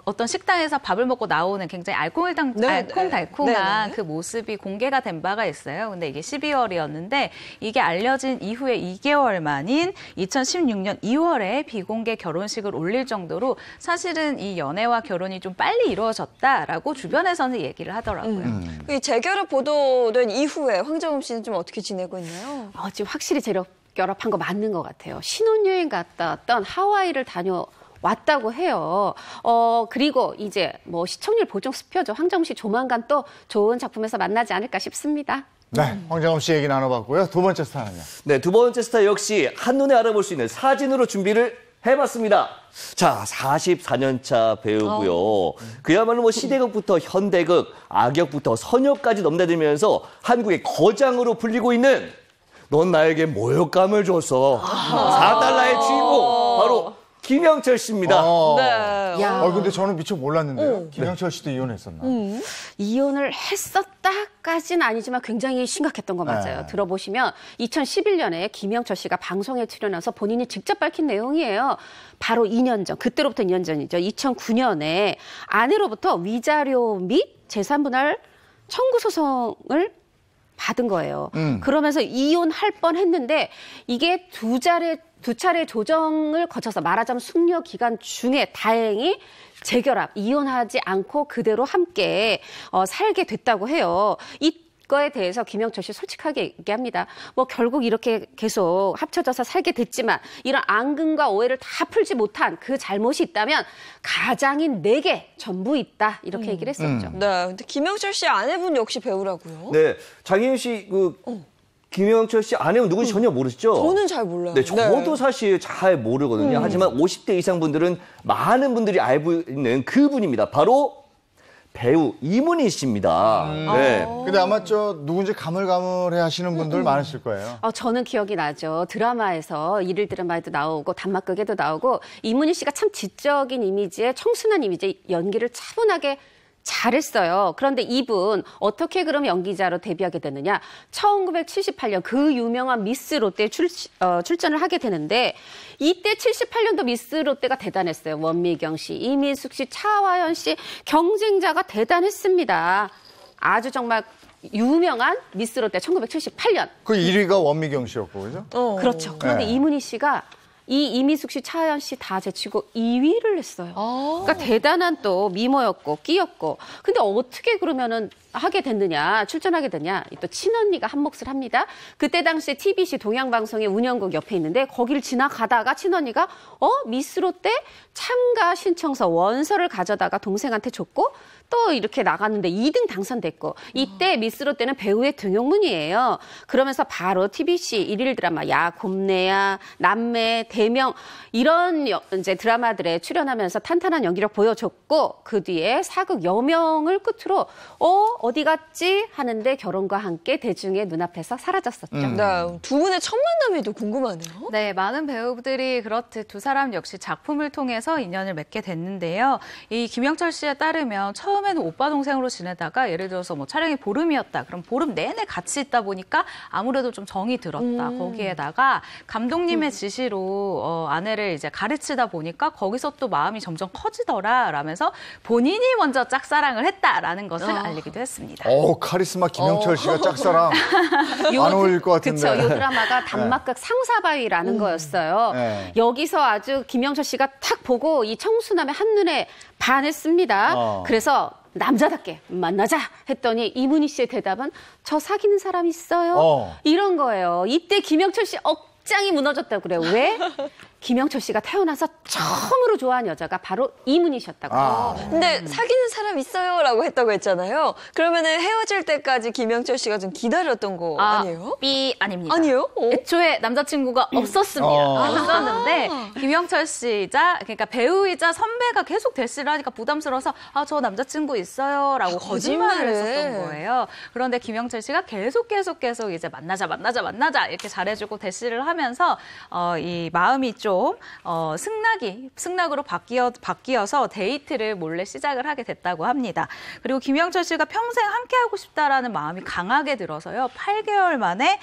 어떤 식당에서 밥을 먹고 나오는 굉장히 알콩달콩한 그 모습이 공개가 된 바가 있어요. 근데 이게 12월이었는데 이게 알려진 이후에 2개월 만인 2016년 2월에 비공개 결혼식을 올릴 정도로 사실은 이 연애와 결혼이 좀 빨리 이루어졌다라고 주변에서는 얘기를 하더라고요. 이 재결합 보도된 이후에 황정음 씨는 좀 어떻게 지내고 있나요? 지금 확실히 재결합한 거 맞는 것 같아요. 신혼여행 갔다 왔던 하와이를 다녀왔다고 해요. 그리고 이제 뭐 시청률 보정 수표죠. 황정음 씨 조만간 또 좋은 작품에서 만나지 않을까 싶습니다. 네, 황정음 씨 얘기 나눠봤고요. 두 번째 스타는요? 네, 두 번째 스타 역시 한눈에 알아볼 수 있는 사진으로 준비를 해봤습니다. 자, 44년차 배우고요. 그야말로 뭐 시대극부터 현대극, 악역부터 선역까지 넘나들면서 한국의 거장으로 불리고 있는 넌 나에게 모욕감을 줬어. 4달러의 주인공 바로 김영철 씨입니다. 네. 야. 근데 저는 미처 몰랐는데요. 김영철 씨도 이혼했었나? 이혼을 했었다까지는 아니지만 굉장히 심각했던 거 맞아요. 네. 들어보시면 2011년에 김영철 씨가 방송에 출연해서 본인이 직접 밝힌 내용이에요. 바로 2년 전, 그때로부터 2년 전이죠. 2009년에 아내로부터 위자료 및 재산분할 청구 소송을 받은 거예요. 그러면서 이혼할 뻔했는데 이게 두 차례 조정을 거쳐서 말하자면 숙려 기간 중에 다행히 재결합, 이혼하지 않고 그대로 함께 살게 됐다고 해요. 이거에 대해서 김영철 씨 솔직하게 얘기합니다. 뭐 결국 이렇게 계속 합쳐져서 살게 됐지만 이런 앙금과 오해를 다 풀지 못한 그 잘못이 있다면 가장인 내게 전부 있다 이렇게 얘기를 했었죠. 네, 근데 김영철 씨 아내분 역시 배우라고요? 네, 장희윤 씨, 김영철 씨 아내분 누군지 전혀 모르시죠? 저는 잘 몰라요. 네, 저도 사실 잘 모르거든요. 하지만 50대 이상 분들은 많은 분들이 알고 있는 그분입니다. 바로 배우 이문희 씨입니다. 네. 근데 아마 누군지 가물가물해 하시는 분들 많으실 거예요. 저는 기억이 나죠. 드라마에서 일일 드라마에도 나오고 단막극에도 나오고 이문희 씨가 참 지적인 이미지에 청순한 이미지에 연기를 차분하게 잘했어요. 그런데 이분 어떻게 그럼 연기자로 데뷔하게 됐느냐? 1978년 그 유명한 미스 롯데에 출전을 하게 되는데 이때 78년도 미스 롯데가 대단했어요. 원미경 씨, 이민숙 씨, 차화연 씨 경쟁자가 대단했습니다. 아주 정말 유명한 미스 롯데 1978년. 그 1위가 원미경 씨였고, 그죠? 그렇죠. 그런데 네. 이문희 씨가 이 이민숙 씨, 차하연 씨 다 제치고 2위를 했어요. 그러니까 대단한 또 미모였고 끼였고. 근데 어떻게 그러면은 하게 됐느냐, 출전하게 됐냐. 또 친언니가 한 몫을 합니다. 그때 당시에 TBC 동양방송의 운영국 옆에 있는데 거기를 지나가다가 친언니가 미스 롯데 참가 신청서 원서를 가져다가 동생한테 줬고 또 이렇게 나갔는데 2등 당선됐고 이때 미스 롯데는 배우의 등용문이에요. 그러면서 바로 TBC 일일 드라마 야 곰내야 남매 대명 이런 이제 드라마들에 출연하면서 탄탄한 연기력 보여줬고 그 뒤에 사극 여명을 끝으로 어디 갔지 하는데 결혼과 함께 대중의 눈앞에서 사라졌었죠. 네, 두 분의 첫 만남에도 궁금하네요. 네, 많은 배우들이 그렇듯 두 사람 역시 작품을 통해서 인연을 맺게 됐는데요. 이 김영철 씨에 따르면 처음에는 오빠 동생으로 지내다가 예를 들어서 뭐 촬영이 보름이었다. 그럼 보름 내내 같이 있다 보니까 아무래도 좀 정이 들었다. 거기에다가 감독님의 지시로 아내를 이제 가르치다 보니까 거기서 또 마음이 점점 커지더라 라면서 본인이 먼저 짝사랑을 했다라는 것을 알리기도 했습니다. 카리스마 김영철 씨가 짝사랑 안 어울릴 것 같은데. 그렇죠. 이 드라마가 단막극 상사바위라는 거였어요. 네. 여기서 아주 김영철 씨가 탁 보고 이 청순함에 한눈에 반했습니다. 그래서 남자답게 만나자 했더니 이문희 씨의 대답은 저 사귀는 사람 있어요? 이런 거예요. 이때 김영철 씨 억장이 무너졌다고 그래요. 왜? 김영철 씨가 태어나서 처음으로 좋아한 여자가 바로 이문희 씨였다고. 근데 사귀는 사람 있어요라고 했다고 했잖아요. 그러면은 헤어질 때까지 김영철 씨가 좀 기다렸던 거 아니에요? 아닙니다. 아니에요? 애초에 남자친구가 없었습니다. 없었는데 김영철 씨이자 그러니까 배우이자 선배가 계속 대시를 하니까 부담스러워서 저 남자친구 있어요라고 거짓말을 했었던 거예요. 그런데 김영철 씨가 계속 이제 만나자 이렇게 잘해주고 대시를 하면서 이 마음이 좀 승낙으로 바뀌어서 데이트를 몰래 시작을 하게 됐다고 합니다. 그리고 김영철 씨가 평생 함께하고 싶다라는 마음이 강하게 들어서요. 8개월 만에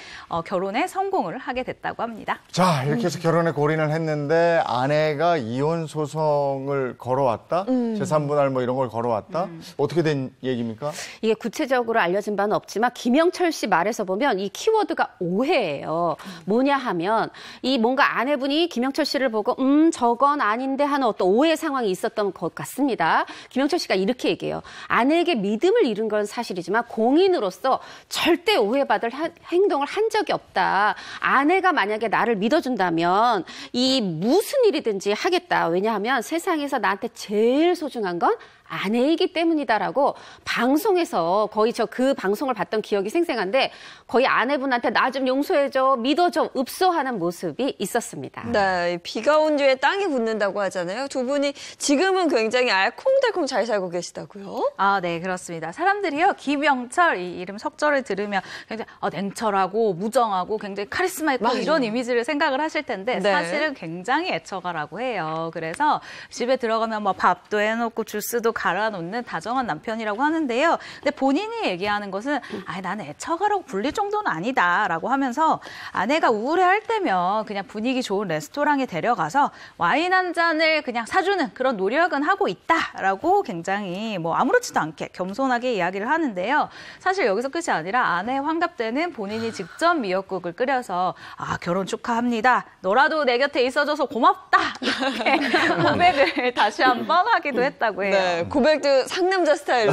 결혼에 성공을 하게 됐다고 합니다. 자, 이렇게 해서 결혼에 골인을 했는데 아내가 이혼 소송을 걸어왔다? 재산분할 뭐 이런 걸 걸어왔다? 어떻게 된 얘기입니까? 이게 구체적으로 알려진 바는 없지만 김영철 씨 말에서 보면 이 키워드가 오해예요. 뭐냐 하면 이 뭔가 아내분이 김영철 씨를 보고 저건 아닌데 하는 어떤 오해 상황이 있었던 것 같습니다. 김영철 씨가 이렇게 얘기해요. 아내에게 믿음을 잃은 건 사실이지만 공인으로서 절대 오해받을 행동을 한 적이 없다. 아내가 만약에 나를 믿어준다면 이 무슨 일이든지 하겠다. 왜냐하면 세상에서 나한테 제일 소중한 건 아내이기 때문이다라고 방송에서 거의 저 그 방송을 봤던 기억이 생생한데 거의 아내분한테 나 좀 용서해줘, 믿어줘, 읍소하는 모습이 있었습니다. 네, 비가 온 뒤에 땅이 굳는다고 하잖아요. 두 분이 지금은 굉장히 알콩달콩 잘 살고 계시다고요? 아, 네, 그렇습니다. 사람들이요, 김영철, 이 이름 석절을 들으면 굉장히 냉철하고 무정하고 굉장히 카리스마 있고 맞아요. 이런 이미지를 생각을 하실 텐데 네. 사실은 굉장히 애처가라고 해요. 그래서 집에 들어가면 뭐 밥도 해놓고 주스도 갈아놓는 다정한 남편이라고 하는데요. 근데 본인이 얘기하는 것은 나는 애처가라고 불릴 정도는 아니다라고 하면서 아내가 우울해할 때면 그냥 분위기 좋은 레스토랑에 데려가서 와인 한 잔을 그냥 사주는 그런 노력은 하고 있다라고 굉장히 뭐 아무렇지도 않게 겸손하게 이야기를 하는데요. 사실 여기서 끝이 아니라 아내 환갑 때는 본인이 직접 미역국을 끓여서 결혼 축하합니다. 너라도 내 곁에 있어줘서 고맙다. 이렇게 고백을 다시 한번 하기도 했다고 해요. 네, 고백도 상남자 스타일로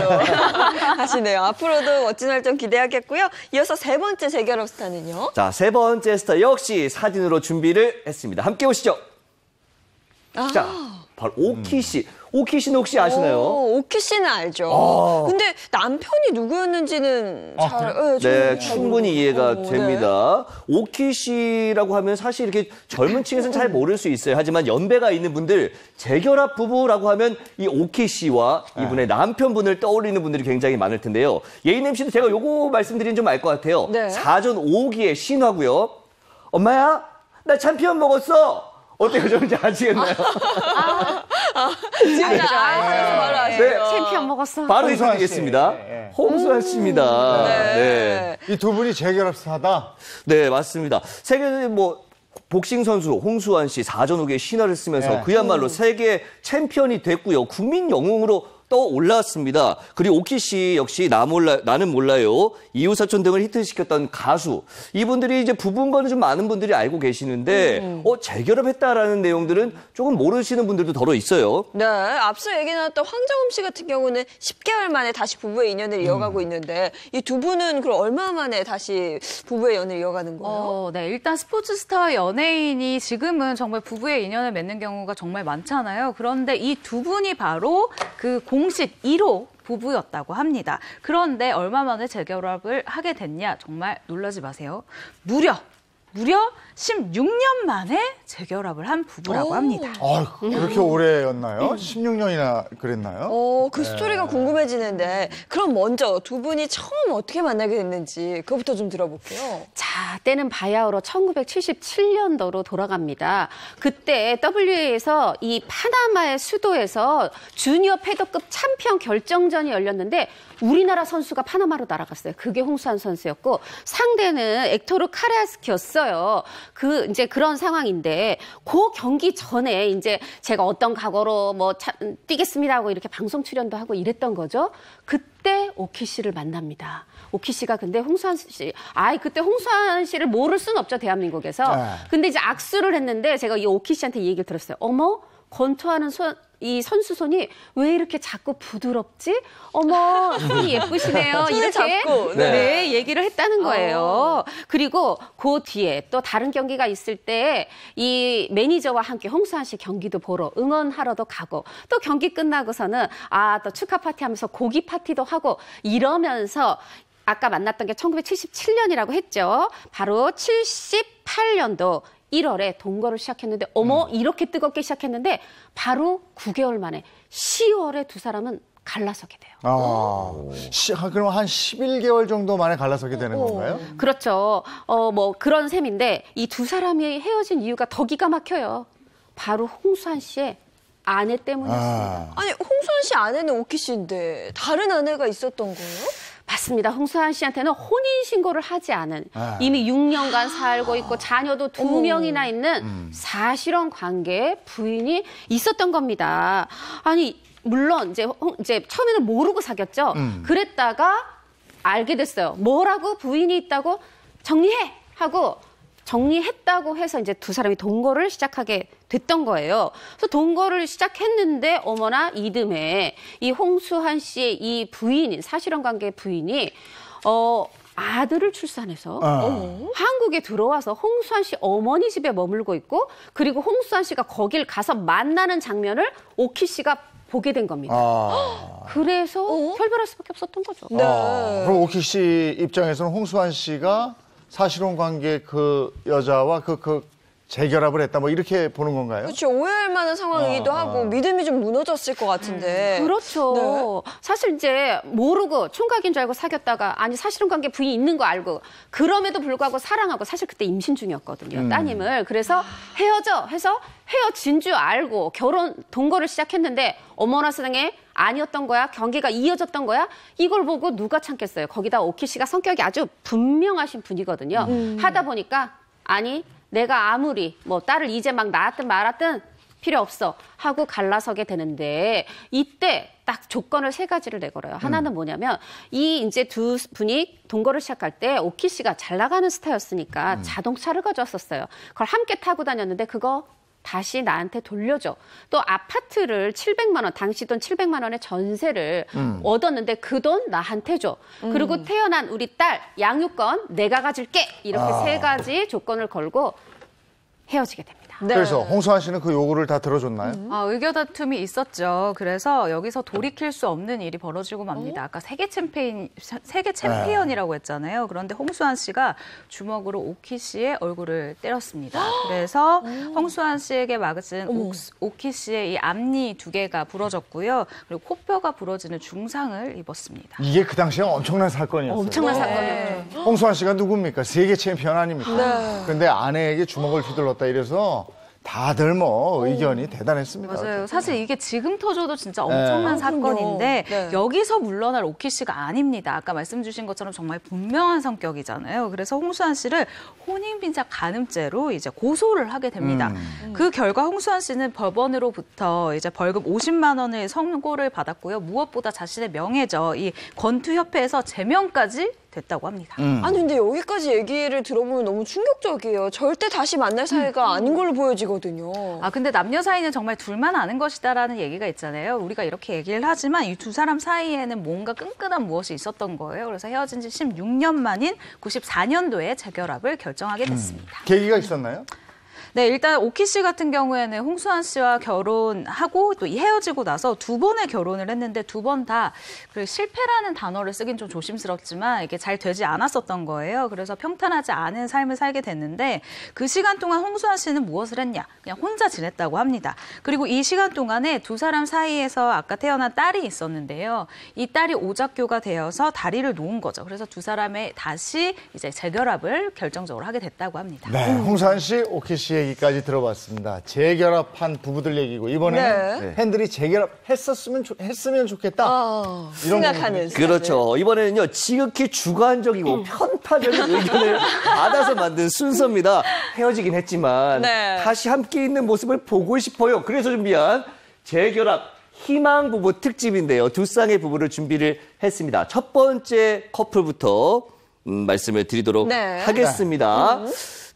하시네요. 앞으로도 멋진 활동 기대하겠고요. 이어서 세 번째 재결합 스타는요? 자, 세 번째 스타 역시 사진으로 준비를 했습니다. 함께 오시죠. 자, 바로 오키 씨. 오키 씨는 혹시 아시나요? 오키 씨는 알죠. 근데 남편이 누구였는지는 네, 충분히 이해가 네. 됩니다. 오키 씨라고 하면 사실 이렇게 젊은 층에서는 잘 모를 수 있어요. 하지만 연배가 있는 분들, 재결합 부부라고 하면 이 오키 씨와 이분의 남편분을 떠올리는 분들이 굉장히 많을 텐데요. 예인 MC도 제가 요거 말씀드리면 좀 알 것 같아요. 네. 사전 5기의 신화고요. 엄마야, 나 챔피언 먹었어. 어때요? 좀 잘 아시겠나요? 진짜 바로 아시죠? 챔피언 먹었어. 바로 홍수환 해드리겠습니다. 씨. 홍수환 씨입니다. 네. 이 두 분이 재결합 스타다. 네, 맞습니다. 세계 복싱 선수 홍수환 씨 4전 5개의 신화를 쓰면서 그야말로 세계 챔피언이 됐고요. 국민 영웅으로 떠올랐습니다. 그리고 오키 씨 역시 나는 몰라요. 이웃사촌 등을 히트시켰던 가수. 이분들이 이제 부부인 거는 좀 많은 분들이 알고 계시는데 재결합했다라는 내용들은 조금 모르시는 분들도 더러 있어요. 네, 앞서 얘기 나왔던 황정음 씨 같은 경우는 10개월 만에 다시 부부의 인연을 이어가고 있는데 이 두 분은 그럼 얼마 만에 다시 부부의 연을 이어가는 거예요? 네, 일단 스포츠 스타와 연예인이 지금은 정말 부부의 인연을 맺는 경우가 정말 많잖아요. 그런데 이 두 분이 바로 그 공식 1호 부부였다고 합니다. 그런데 얼마 만에 재결합을 하게 됐냐? 정말 놀라지 마세요. 무려 16년 만에 재결합을 한 부부라고 합니다. 그렇게 오래였나요? 16년이나 그랬나요? 그 스토리가 궁금해지는데 그럼 먼저 두 분이 처음 어떻게 만나게 됐는지 그것부터 좀 들어볼게요. 자, 때는 바야흐로 1977년도로 돌아갑니다. 그때 WA에서 이 파나마의 수도에서 주니어 패더급 챔피언 결정전이 열렸는데 우리나라 선수가 파나마로 날아갔어요. 그게 홍수환 선수였고 상대는 액토르 카레아스키였어요. 이제 그런 상황인데 그 경기 전에 이제 제가 어떤 각오로 뛰겠습니다 하고 이렇게 방송 출연도 하고 이랬던 거죠. 그때 오키 씨를 만납니다. 오키 씨가 근데 홍수환 씨, 그때 홍수환 씨를 모를 수는 없죠, 대한민국에서. 근데 이제 악수를 했는데 제가 이 오키 씨한테 이 얘기를 들었어요. 어머, 권투하는 이 선수 손이 왜 이렇게 자꾸 부드럽지? 어머, 손이 예쁘시네요. 이렇게 잡고, 네, 얘기를 했다는 거예요. 그리고 그 뒤에 또 다른 경기가 있을 때 이 매니저와 함께 홍수환 씨 경기도 보러 응원하러도 가고 또 경기 끝나고서는 또 축하 파티하면서 고기 파티도 하고 이러면서 아까 만났던 게 1977년이라고 했죠. 바로 78년도 1월에 동거를 시작했는데 이렇게 뜨겁게 시작했는데 바로 9개월 만에 10월에 두 사람은 갈라서게 돼요. 그럼 한 11개월 정도 만에 갈라서게 되는 건가요? 그렇죠. 그런 셈인데 이 두 사람이 헤어진 이유가 더 기가 막혀요. 바로 홍수환 씨의 아내 때문이었습니다. 아니, 홍수환 씨 아내는 오키 씨인데 다른 아내가 있었던 거예요? 맞습니다. 홍수환 씨한테는 혼인신고를 하지 않은 이미 6년간 살고 있고 자녀도 2명이나 있는 사실혼 관계의 부인이 있었던 겁니다. 아니 물론 이제 처음에는 모르고 사귀었죠. 그랬다가 알게 됐어요. 뭐라고 부인이 있다고 정리해 하고 정리했다고 해서 이제 두 사람이 동거를 시작하게 됐던 거예요. 그래서 동거를 시작했는데 어머나 이듬해 이 홍수환 씨의 이 부인인 사실혼 관계 부인이 아들을 출산해서 한국에 들어와서 홍수환 씨 어머니 집에 머물고 있고 그리고 홍수환 씨가 거길 가서 만나는 장면을 오키 씨가 보게 된 겁니다. 그래서 어? 결별할 수밖에 없었던 거죠. 네. 그럼 오키 씨 입장에서는 홍수환 씨가 사실혼 관계 그 여자와 그 재결합을 했다 뭐 이렇게 보는 건가요? 그렇죠. 오해할 만한 상황이기도 하고 믿음이 좀 무너졌을 것 같은데. 그렇죠. 네. 사실 이제 모르고 총각인 줄 알고 사귀었다가 아니 사실은 관계 부인이 있는 거 알고 그럼에도 불구하고 사랑하고 사실 그때 임신 중이었거든요. 따님을. 그래서 헤어져 해서 헤어진 줄 알고 결혼 동거를 시작했는데 어머나 세상에 아니었던 거야. 관계가 이어졌던 거야. 이걸 보고 누가 참겠어요. 거기다 오키 씨가 성격이 아주 분명하신 분이거든요. 하다 보니까 아니 내가 아무리 뭐 딸을 이제 막 낳았든 말았든 필요 없어 하고 갈라서게 되는데 이때 딱 조건을 3가지를 내걸어요. 하나는 뭐냐면 이 이제 두 분이 동거를 시작할 때 오키 씨가 잘 나가는 스타였으니까 자동차를 가져왔었어요. 그걸 함께 타고 다녔는데 그거 다시 나한테 돌려줘. 또 아파트를 700만 원, 당시 돈 700만 원의 전세를 얻었는데 그 돈 나한테 줘. 그리고 태어난 우리 딸 양육권 내가 가질게. 이렇게 3가지 조건을 걸고 헤어지게 됩니다. 네. 그래서 홍수환 씨는 그 요구를 다 들어줬나요? 의견 다툼이 있었죠. 그래서 여기서 돌이킬 수 없는 일이 벌어지고 맙니다. 아까 세계 챔피언이라고 했잖아요. 그런데 홍수환 씨가 주먹으로 오키 씨의 얼굴을 때렸습니다. 그래서 홍수환 씨에게 맞은 오키 씨의 이 앞니 2개가 부러졌고요. 그리고 코뼈가 부러지는 중상을 입었습니다. 이게 그 당시에 엄청난 사건이었어요. 엄청난 사건이었죠. 홍수환 씨가 누굽니까? 세계 챔피언 아닙니까? 근데 아내에게 주먹을 휘둘렀다 이래서 다들 뭐 의견이 대단했습니다. 맞아요. 사실 이게 지금 터져도 진짜 엄청난 사건인데 네. 여기서 물러날 오키 씨가 아닙니다. 아까 말씀 주신 것처럼 정말 분명한 성격이잖아요. 그래서 홍수환 씨를 혼인빈자 간음죄로 이제 고소를 하게 됩니다. 그 결과 홍수환 씨는 법원으로부터 이제 벌금 50만 원을 선고를 받았고요. 무엇보다 자신의 명예죠. 이 권투협회에서 제명까지 됐다고 합니다. 아니 근데 여기까지 얘기를 들어보면 너무 충격적이에요. 절대 다시 만날 사이가 아닌 걸로 보여지거든요. 근데 남녀 사이는 정말 둘만 아는 것이다라는 얘기가 있잖아요. 우리가 이렇게 얘기를 하지만 이 두 사람 사이에는 뭔가 끈끈한 무엇이 있었던 거예요. 그래서 헤어진 지 16년 만인 94년도에 재결합을 결정하게 됐습니다. 계기가 있었나요? 네, 일단 오키 씨 같은 경우에는 홍수환 씨와 결혼하고 또 헤어지고 나서 2번의 결혼을 했는데 2번 다 실패라는 단어를 쓰긴 좀 조심스럽지만 이게 잘 되지 않았었던 거예요. 그래서 평탄하지 않은 삶을 살게 됐는데 그 시간 동안 홍수환 씨는 무엇을 했냐? 그냥 혼자 지냈다고 합니다. 그리고 이 시간 동안에 두 사람 사이에서 아까 태어난 딸이 있었는데요. 이 딸이 오작교가 되어서 다리를 놓은 거죠. 그래서 두 사람의 다시 이제 재결합을 결정적으로 하게 됐다고 합니다. 네, 홍수환 씨, 오키 씨 얘기까지 들어봤습니다. 재결합한 부부들 얘기고 이번에는 팬들이 재결합했으면 좋겠다. 이런 생각하는. 그렇죠. 이번에는요, 지극히 주관적이고 편파적인 의견을 받아서 만든 순서입니다. 헤어지긴 했지만 다시 함께 있는 모습을 보고 싶어요. 그래서 준비한 재결합 희망 부부 특집인데요. 두 쌍의 부부를 준비를 했습니다. 첫 번째 커플부터 말씀을 드리도록 하겠습니다.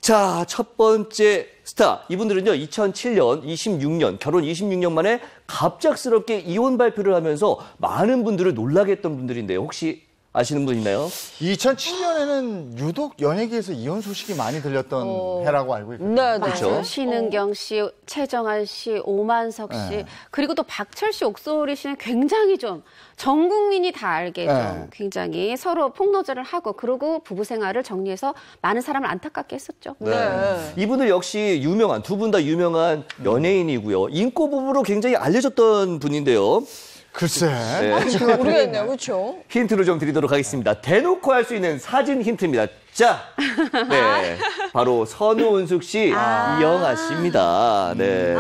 자, 첫 번째 스타. 이분들은요, 2007년, 26년, 결혼 26년 만에 갑작스럽게 이혼 발표를 하면서 많은 분들을 놀라게 했던 분들인데요. 혹시 아시는 분 있나요? 2007년에는 유독 연예계에서 이혼 소식이 많이 들렸던 해라고 알고 있거든요. 네, 그렇죠. 신은경 씨, 최정한 씨, 오만석 씨, 그리고 또 박철 씨, 옥소리 씨는 굉장히 좀 전 국민이 다 알게 좀 굉장히 서로 폭로전을 하고 그러고 부부 생활을 정리해서 많은 사람을 안타깝게 했었죠. 이분들 역시 유명한, 두 분 다 유명한 연예인이고요. 인꼬 부부로 굉장히 알려졌던 분인데요. 글쎄. 모르겠네요. 그렇죠? 힌트를 좀 드리도록 하겠습니다. 대놓고 할 수 있는 사진 힌트입니다. 자, 네, 바로 선우은숙 씨, 이영아 씨입니다. 네.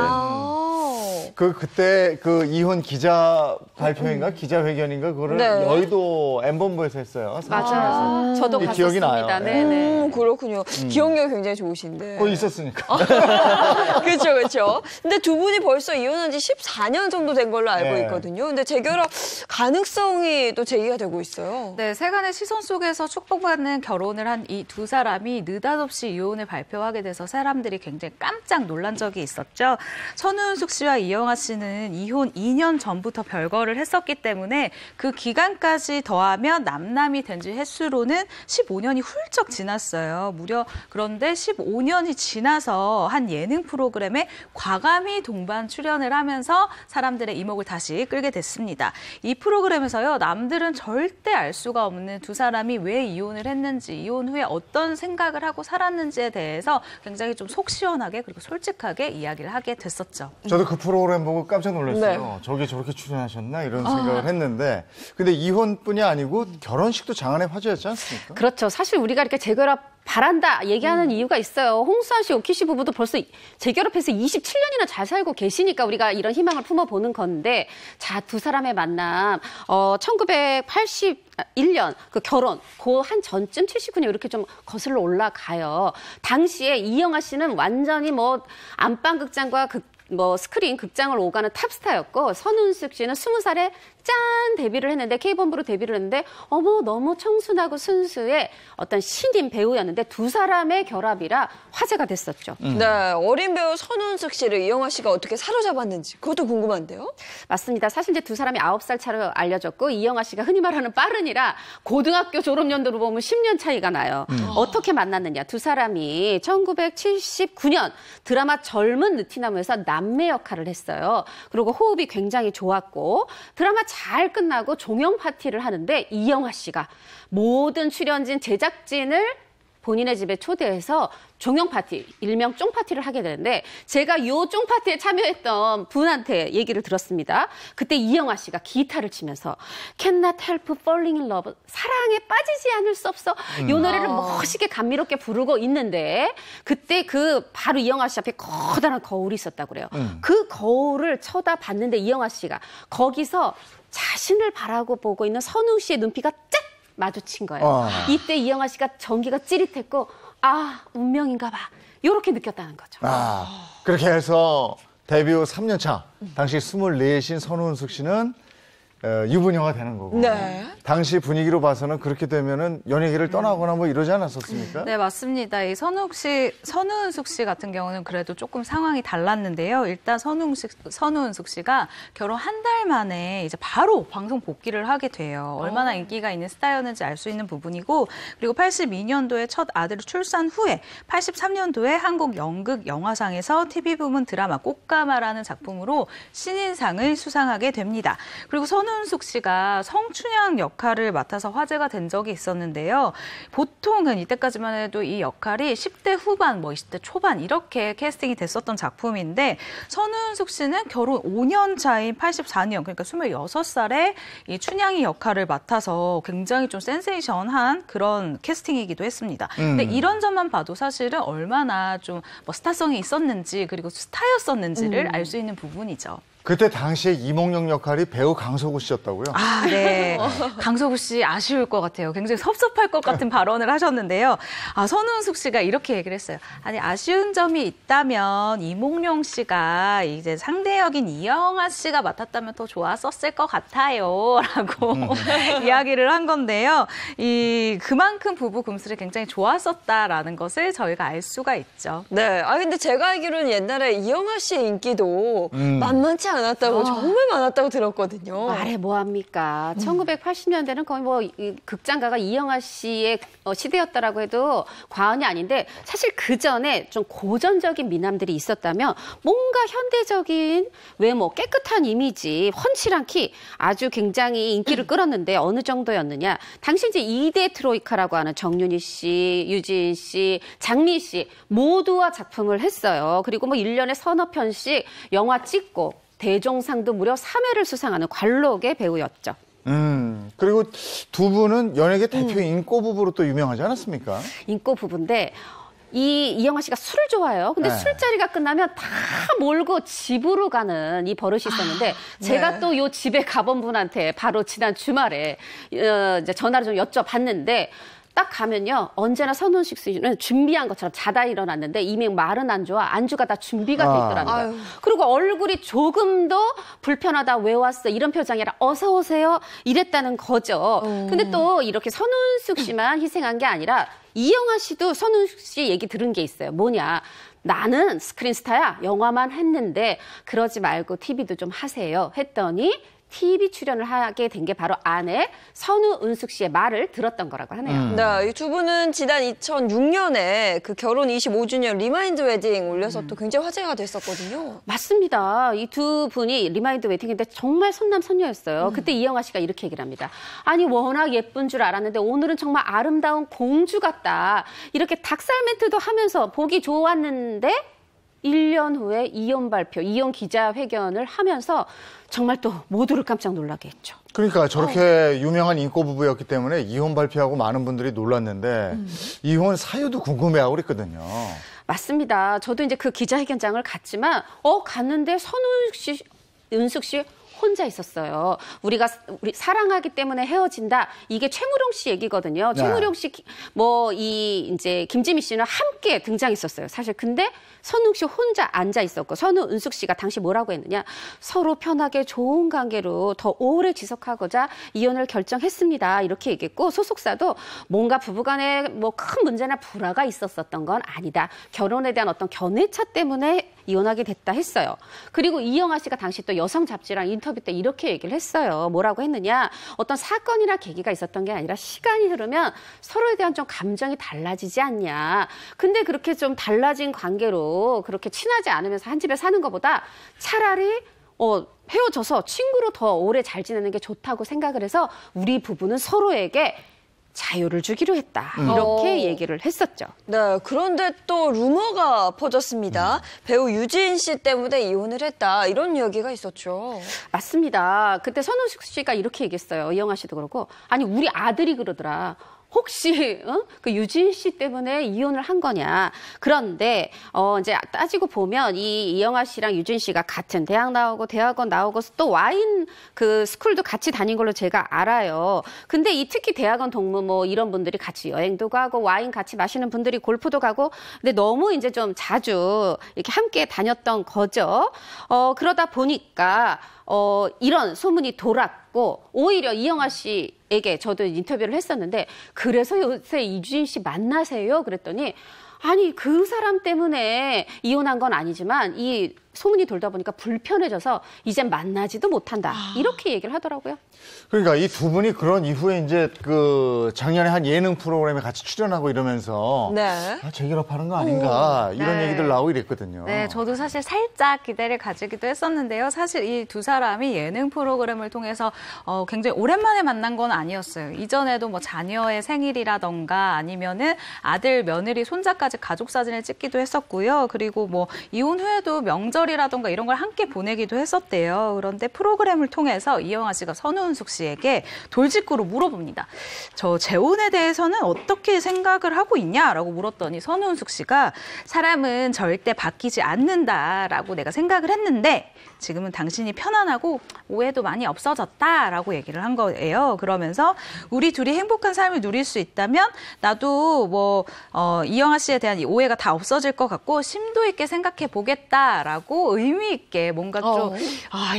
그때 그 이혼 기자 발표인가 기자회견인가 그거를 여의도 M본부에서 했어요. 맞아요. 저도 기억이 갔었습니다. 나요. 네네. 그렇군요. 기억력이 굉장히 좋으신데. 거기 있었으니까. 그렇죠, 그렇죠. 근데 두 분이 벌써 이혼한 지 14년 정도 된 걸로 알고 있거든요. 근데 재결합 가능성이 또 제기가 되고 있어요. 네, 세간의 시선 속에서 축복받는 결혼을 한 이 두 사람이 느닷없이 이혼을 발표하게 돼서 사람들이 굉장히 깜짝 놀란 적이 있었죠. 선우은숙 씨와 이영아 이영아 씨는 이혼 2년 전부터 별거를 했었기 때문에 그 기간까지 더하면 남남이 된 지 횟수로는 15년이 훌쩍 지났어요. 무려 그런데 15년이 지나서 한 예능 프로그램에 과감히 동반 출연을 하면서 사람들의 이목을 다시 끌게 됐습니다. 이 프로그램에서요, 남들은 절대 알 수가 없는 두 사람이 왜 이혼을 했는지, 이혼 후에 어떤 생각을 하고 살았는지에 대해서 굉장히 좀 속 시원하게 그리고 솔직하게 이야기를 하게 됐었죠. 저도 그 프로그램 보고 깜짝 놀랐어요. 네. 저게 저렇게 출연하셨나 이런 생각을 했는데 근데 이혼뿐이 아니고 결혼식도 장안의 화제였지 않습니까? 그렇죠. 사실 우리가 이렇게 재결합 바란다 얘기하는 이유가 있어요. 홍수아 씨, 오키 씨 부부도 벌써 재결합해서 27년이나 잘 살고 계시니까 우리가 이런 희망을 품어보는 건데, 자, 두 사람의 만남, 1981년 그 결혼, 그 한 전쯤 79년 이렇게 좀 거슬러 올라가요. 당시에 이영아 씨는 완전히 뭐 안방극장과 스크린 극장을 오가는 탑스타였고, 선운숙 씨는 20살에 짠 데뷔를 했는데, K본부로 데뷔를 했는데, 어머 너무 청순하고 순수의 어떤 신인 배우였는데 두 사람의 결합이라 화제가 됐었죠. 네, 어린 배우 선운숙 씨를 이영아 씨가 어떻게 사로잡았는지 그것도 궁금한데요. 맞습니다. 사실 이제 두 사람이 9살 차로 알려졌고, 이영아 씨가 흔히 말하는 빠른이라 고등학교 졸업 연도로 보면 10년 차이가 나요. 어떻게 만났느냐? 두 사람이 1979년 드라마 젊은 느티나무에서 남매 역할을 했어요. 그리고 호흡이 굉장히 좋았고, 드라마 잘 끝나고 종영 파티를 하는데 이영아 씨가 모든 출연진 제작진을 본인의 집에 초대해서 종영 파티, 일명 쫑 파티를 하게 되는데, 제가 요 쫑 파티에 참여했던 분한테 얘기를 들었습니다. 그때 이영아 씨가 기타를 치면서 Cannot help falling in love, 사랑에 빠지지 않을 수 없어, 요 노래를 멋있게 감미롭게 부르고 있는데, 그때 바로 이영아 씨 앞에 커다란 거울이 있었다고 그래요. 그 거울을 쳐다봤는데 이영아 씨가 거기서 자신을 바라고 보고 있는 선웅 씨의 눈빛이 짝 마주친 거예요. 이때 이영아 씨가 전기가 찌릿했고, 아, 운명인가 봐, 이렇게 느꼈다는 거죠. 그렇게 해서 데뷔 후 3년 차, 당시 24신 선운숙 씨는 유부녀가 되는 거고. 네. 당시 분위기로 봐서는 그렇게 되면은 연예계를 떠나거나 뭐 이러지 않았었습니까? 네, 맞습니다. 이 선우은숙 씨 같은 경우는 그래도 조금 상황이 달랐는데요. 일단 선우은숙 씨가 결혼 한 달 만에 이제 바로 방송 복귀를 하게 돼요. 얼마나 인기가 있는 스타였는지 알 수 있는 부분이고, 그리고 82년도에 첫 아들을 출산 후에 83년도에 한국 연극 영화상에서 TV 부문 드라마 꽃가마라는 작품으로 신인상을 수상하게 됩니다. 그리고 선우은숙 씨가 성춘향 역할을 맡아서 화제가 된 적이 있었는데요. 보통은 이때까지만 해도 이 역할이 10대 후반, 20대 초반 이렇게 캐스팅이 됐었던 작품인데, 선우은숙 씨는 결혼 5년 차인 84년, 그러니까 26살에 이 춘향이 역할을 맡아서 굉장히 좀 센세이션한 그런 캐스팅이기도 했습니다. 근데 이런 점만 봐도 사실은 얼마나 좀 스타성이 있었는지, 그리고 스타였었는지를 알 수 있는 부분이죠. 그때 당시에 이몽룡 역할이 배우 강석우 씨였다고요? 아, 네. 강석우 씨 아쉬울 것 같아요. 굉장히 섭섭할 것 같은 발언을 하셨는데요. 선우은숙 씨가 이렇게 얘기를 했어요. 아니, 아쉬운 점이 있다면 이몽룡 씨가 이제 상대 역인 이영아 씨가 맡았다면 더 좋았었을 것 같아요. 라고 이야기를 한 건데요. 그만큼 부부 금슬이 굉장히 좋았었다라는 것을 저희가 알 수가 있죠. 네. 근데 제가 알기로는 옛날에 이영아 씨의 인기도 만만치 않았다고, 정말 많았다고 들었거든요. 말해 뭐합니까? 1980년대는 거의 극장가가 이영아 씨의 시대였다라고 해도 과언이 아닌데, 사실 그 전에 좀 고전적인 미남들이 있었다면 뭔가 현대적인 외모, 깨끗한 이미지, 훤칠한 키, 아주 굉장히 인기를 끌었는데 어느 정도였느냐? 당시 이제 2대 트로이카라고 하는 정윤희 씨, 유진 씨, 장미 씨 모두와 작품을 했어요. 그리고 1년에 서너 편씩 영화 찍고 대종상도 무려 3회를 수상하는 관록의 배우였죠. 그리고 두 분은 연예계 대표 인꼬 부부로 또 유명하지 않았습니까? 인꼬 부부인데, 이영아 씨가 술을 좋아해요. 근데 술자리가 끝나면 다 몰고 집으로 가는 이 버릇이 있었는데, 제가 또 요 집에 가본 분한테 바로 지난 주말에 이제 전화를 좀 여쭤봤는데, 딱 가면요, 언제나 선우은숙 씨는 준비한 것처럼 자다 일어났는데 이미 마른 안주가 다 준비가 돼 있더라는 거예요. 그리고 얼굴이 조금도 불편하다, 왜 왔어, 이런 표정이 아니라 어서 오세요 이랬다는 거죠. 근데 또 이렇게 선우은숙 씨만 희생한 게 아니라 이영아 씨도 선우은숙 씨 얘기 들은 게 있어요. 뭐냐, 나는 스크린 스타야. 영화만 했는데 그러지 말고 TV도 좀 하세요. 했더니 TV 출연을 하게 된 게 바로 아내 선우은숙 씨의 말을 들었던 거라고 하네요. 네, 이 두 분은 지난 2006년에 그 결혼 25주년 리마인드 웨딩 올려서 또 굉장히 화제가 됐었거든요. 맞습니다. 이 두 분이 리마인드 웨딩인데 정말 선남선녀였어요. 그때 이영하 씨가 이렇게 얘기를 합니다. 아니 워낙 예쁜 줄 알았는데 오늘은 정말 아름다운 공주 같다. 이렇게 닭살 멘트도 하면서 보기 좋았는데 1년 후에 이혼 발표, 이혼 기자회견을 하면서 정말 또 모두를 깜짝 놀라게 했죠. 그러니까 저렇게 유명한 인꼬 부부였기 때문에 이혼 발표하고 많은 분들이 놀랐는데 이혼 사유도 궁금해하고 그랬거든요. 맞습니다. 저도 이제 그 기자회견장을 갔지만 갔는데 은숙 씨 혼자 있었어요. 우리 사랑하기 때문에 헤어진다. 이게 최무룡 씨 얘기거든요. 네. 최무룡 씨 이제 김지미 씨는 함께 등장했었어요. 사실 근데 선웅 씨 혼자 앉아 있었고 선우은숙 씨가 당시 뭐라고 했느냐? 서로 편하게 좋은 관계로 더 오래 지속하고자 이혼을 결정했습니다. 이렇게 얘기했고 소속사도 뭔가 부부간에 뭐 큰 문제나 불화가 있었던 건 아니다. 결혼에 대한 어떤 견해차 때문에 이혼하게 됐다 했어요. 그리고 이영하 씨가 당시 또 여성 잡지랑 인터뷰 때 이렇게 얘기를 했어요. 뭐라고 했느냐? 어떤 사건이나 계기가 있었던 게 아니라 시간이 흐르면 서로에 대한 좀 감정이 달라지지 않냐. 근데 그렇게 좀 달라진 관계로 그렇게 친하지 않으면서 한 집에 사는 것보다 차라리 헤어져서 친구로 더 오래 잘 지내는 게 좋다고 생각을 해서 우리 부부는 서로에게 자유를 주기로 했다. 이렇게 얘기를 했었죠. 네, 그런데 또 루머가 퍼졌습니다. 배우 유지인 씨 때문에 이혼을 했다. 이런 이야기가 있었죠. 맞습니다. 그때 선우숙 씨가 이렇게 얘기했어요. 이영하 씨도 그러고. 아니 우리 아들이 그러더라. 혹시 그 유진 씨 때문에 이혼을 한 거냐. 그런데 이제 따지고 보면 이영하 씨랑 유진 씨가 같은 대학 나오고 대학원 나오고 또 와인 그 스쿨도 같이 다닌 걸로 제가 알아요. 근데 특히 대학원 동무 뭐 이런 분들이 같이 여행도 가고 와인 같이 마시는 분들이 골프도 가고 근데 너무 이제 좀 자주 이렇게 함께 다녔던 거죠. 그러다 보니까 이런 소문이 돌았고 오히려 이영하 씨에게 저도 인터뷰를 했었는데 그래서 요새 이주인 씨 만나세요? 그랬더니 아니 그 사람 때문에 이혼한 건 아니지만 이 소문이 돌다 보니까 불편해져서 이젠 만나지도 못한다. 이렇게 얘기를 하더라고요. 그러니까 이 두 분이 그런 이후에 이제 그 작년에 한 예능 프로그램에 같이 출연하고 이러면서 네. 재결합하는 거 아닌가 이런 네. 얘기들 나오고 이랬거든요. 네, 저도 사실 살짝 기대를 가지기도 했었는데요. 사실 이 두 사람이 예능 프로그램을 통해서 굉장히 오랜만에 만난 건 아니었어요. 이전에도 뭐 자녀의 생일이라던가 아니면은 아들, 며느리, 손자까지 가족 사진을 찍기도 했었고요. 그리고 뭐 이혼 후에도 명절이라던가 이런 걸 함께 보내기도 했었대요. 그런데 프로그램을 통해서 이영하 씨가 선우은숙 씨에게 돌직구로 물어봅니다. 저 재혼에 대해서는 어떻게 생각을 하고 있냐라고 물었더니 선우은숙 씨가 사람은 절대 바뀌지 않는다라고 내가 생각을 했는데 지금은 당신이 편안하고 오해도 많이 없어졌다라고 얘기를 한 거예요. 그러면서 우리 둘이 행복한 삶을 누릴 수 있다면 나도 뭐 이영하 씨에 대한 이 오해가 다 없어질 것 같고 심도 있게 생각해 보겠다라고 의미 있게 뭔가 좀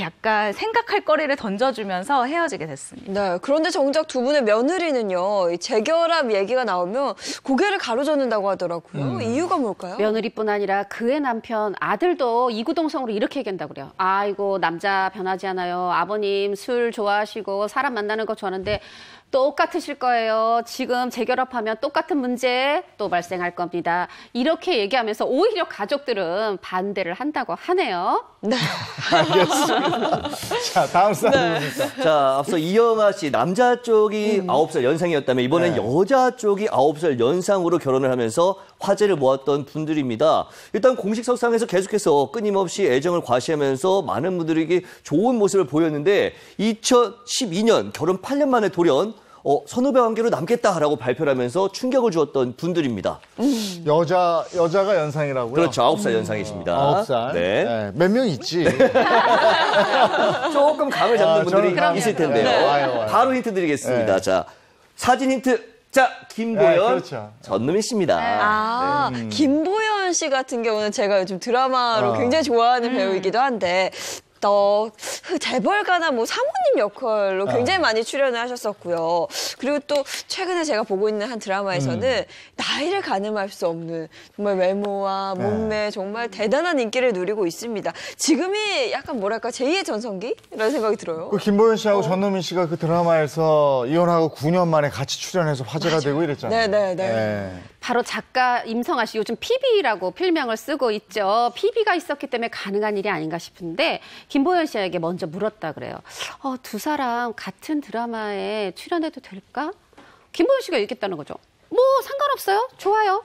약간 생각할 거리를 던져주면서 헤어지게 됐습니다. 네, 그런데 정작 두 분의 며느리는요, 이 재결합 얘기가 나오면 고개를 가로젓는다고 하더라고요. 이유가 뭘까요? 며느리뿐 아니라 그의 남편 아들도 이구동성으로 이렇게 얘기한다고 그래요. 아이고 남자 변하지 않아요. 아버님 술 좋아하시고 사람 만나는 거 좋아하는데 똑같으실 거예요. 지금 재결합하면 똑같은 문제 또 발생할 겁니다. 이렇게 얘기하면서 오히려 가족들은 반대를 한다고 하네요. 네. 알겠습니다. 자, 다음 사연입니다. 자, 앞서 이영하 씨 남자 쪽이 9살 연상이었다면 이번엔 네. 여자 쪽이 9살 연상으로 결혼을 하면서 화제를 모았던 분들입니다. 일단 공식 석상에서 계속해서 끊임없이 애정을 과시하면서 많은 분들에게 좋은 모습을 보였는데 2012년 결혼 8년 만에 돌연 선후배 관계로 남겠다라고 발표를 하면서 충격을 주었던 분들입니다. 여자가 연상이라고요? 그렇죠. 9살 연상이십니다. 9살. 네. 네. 몇 명 있지. 조금 감을 잡는 분들이 저는 있을 텐데요. 네. 와요. 바로 힌트 드리겠습니다. 네. 자, 사진 힌트. 자, 김보연 네, 그렇죠. 전누민 씨입니다. 김보연 씨 같은 경우는 제가 요즘 드라마로 굉장히 좋아하는 배우이기도 한데 재벌가나 뭐 사모님 역할로 굉장히 많이 출연을 하셨었고요. 그리고 또 최근에 제가 보고 있는 한 드라마에서는 나이를 가늠할 수 없는 정말 외모와 몸매 정말 대단한 인기를 누리고 있습니다. 지금이 약간 뭐랄까 제2의 전성기라는 생각이 들어요. 그 김보연 씨하고 전노민 씨가 그 드라마에서 이혼하고 9년 만에 같이 출연해서 화제가 되고 이랬잖아요. 네네네. 바로 작가 임성아 씨, 요즘 PB라고 필명을 쓰고 있죠. PB가 있었기 때문에 가능한 일이 아닌가 싶은데 김보연 씨에게 먼저 물었다 그래요. 두 사람 같은 드라마에 출연해도 될까? 김보연 씨가 얘기했다는 거죠. 뭐 상관없어요. 좋아요.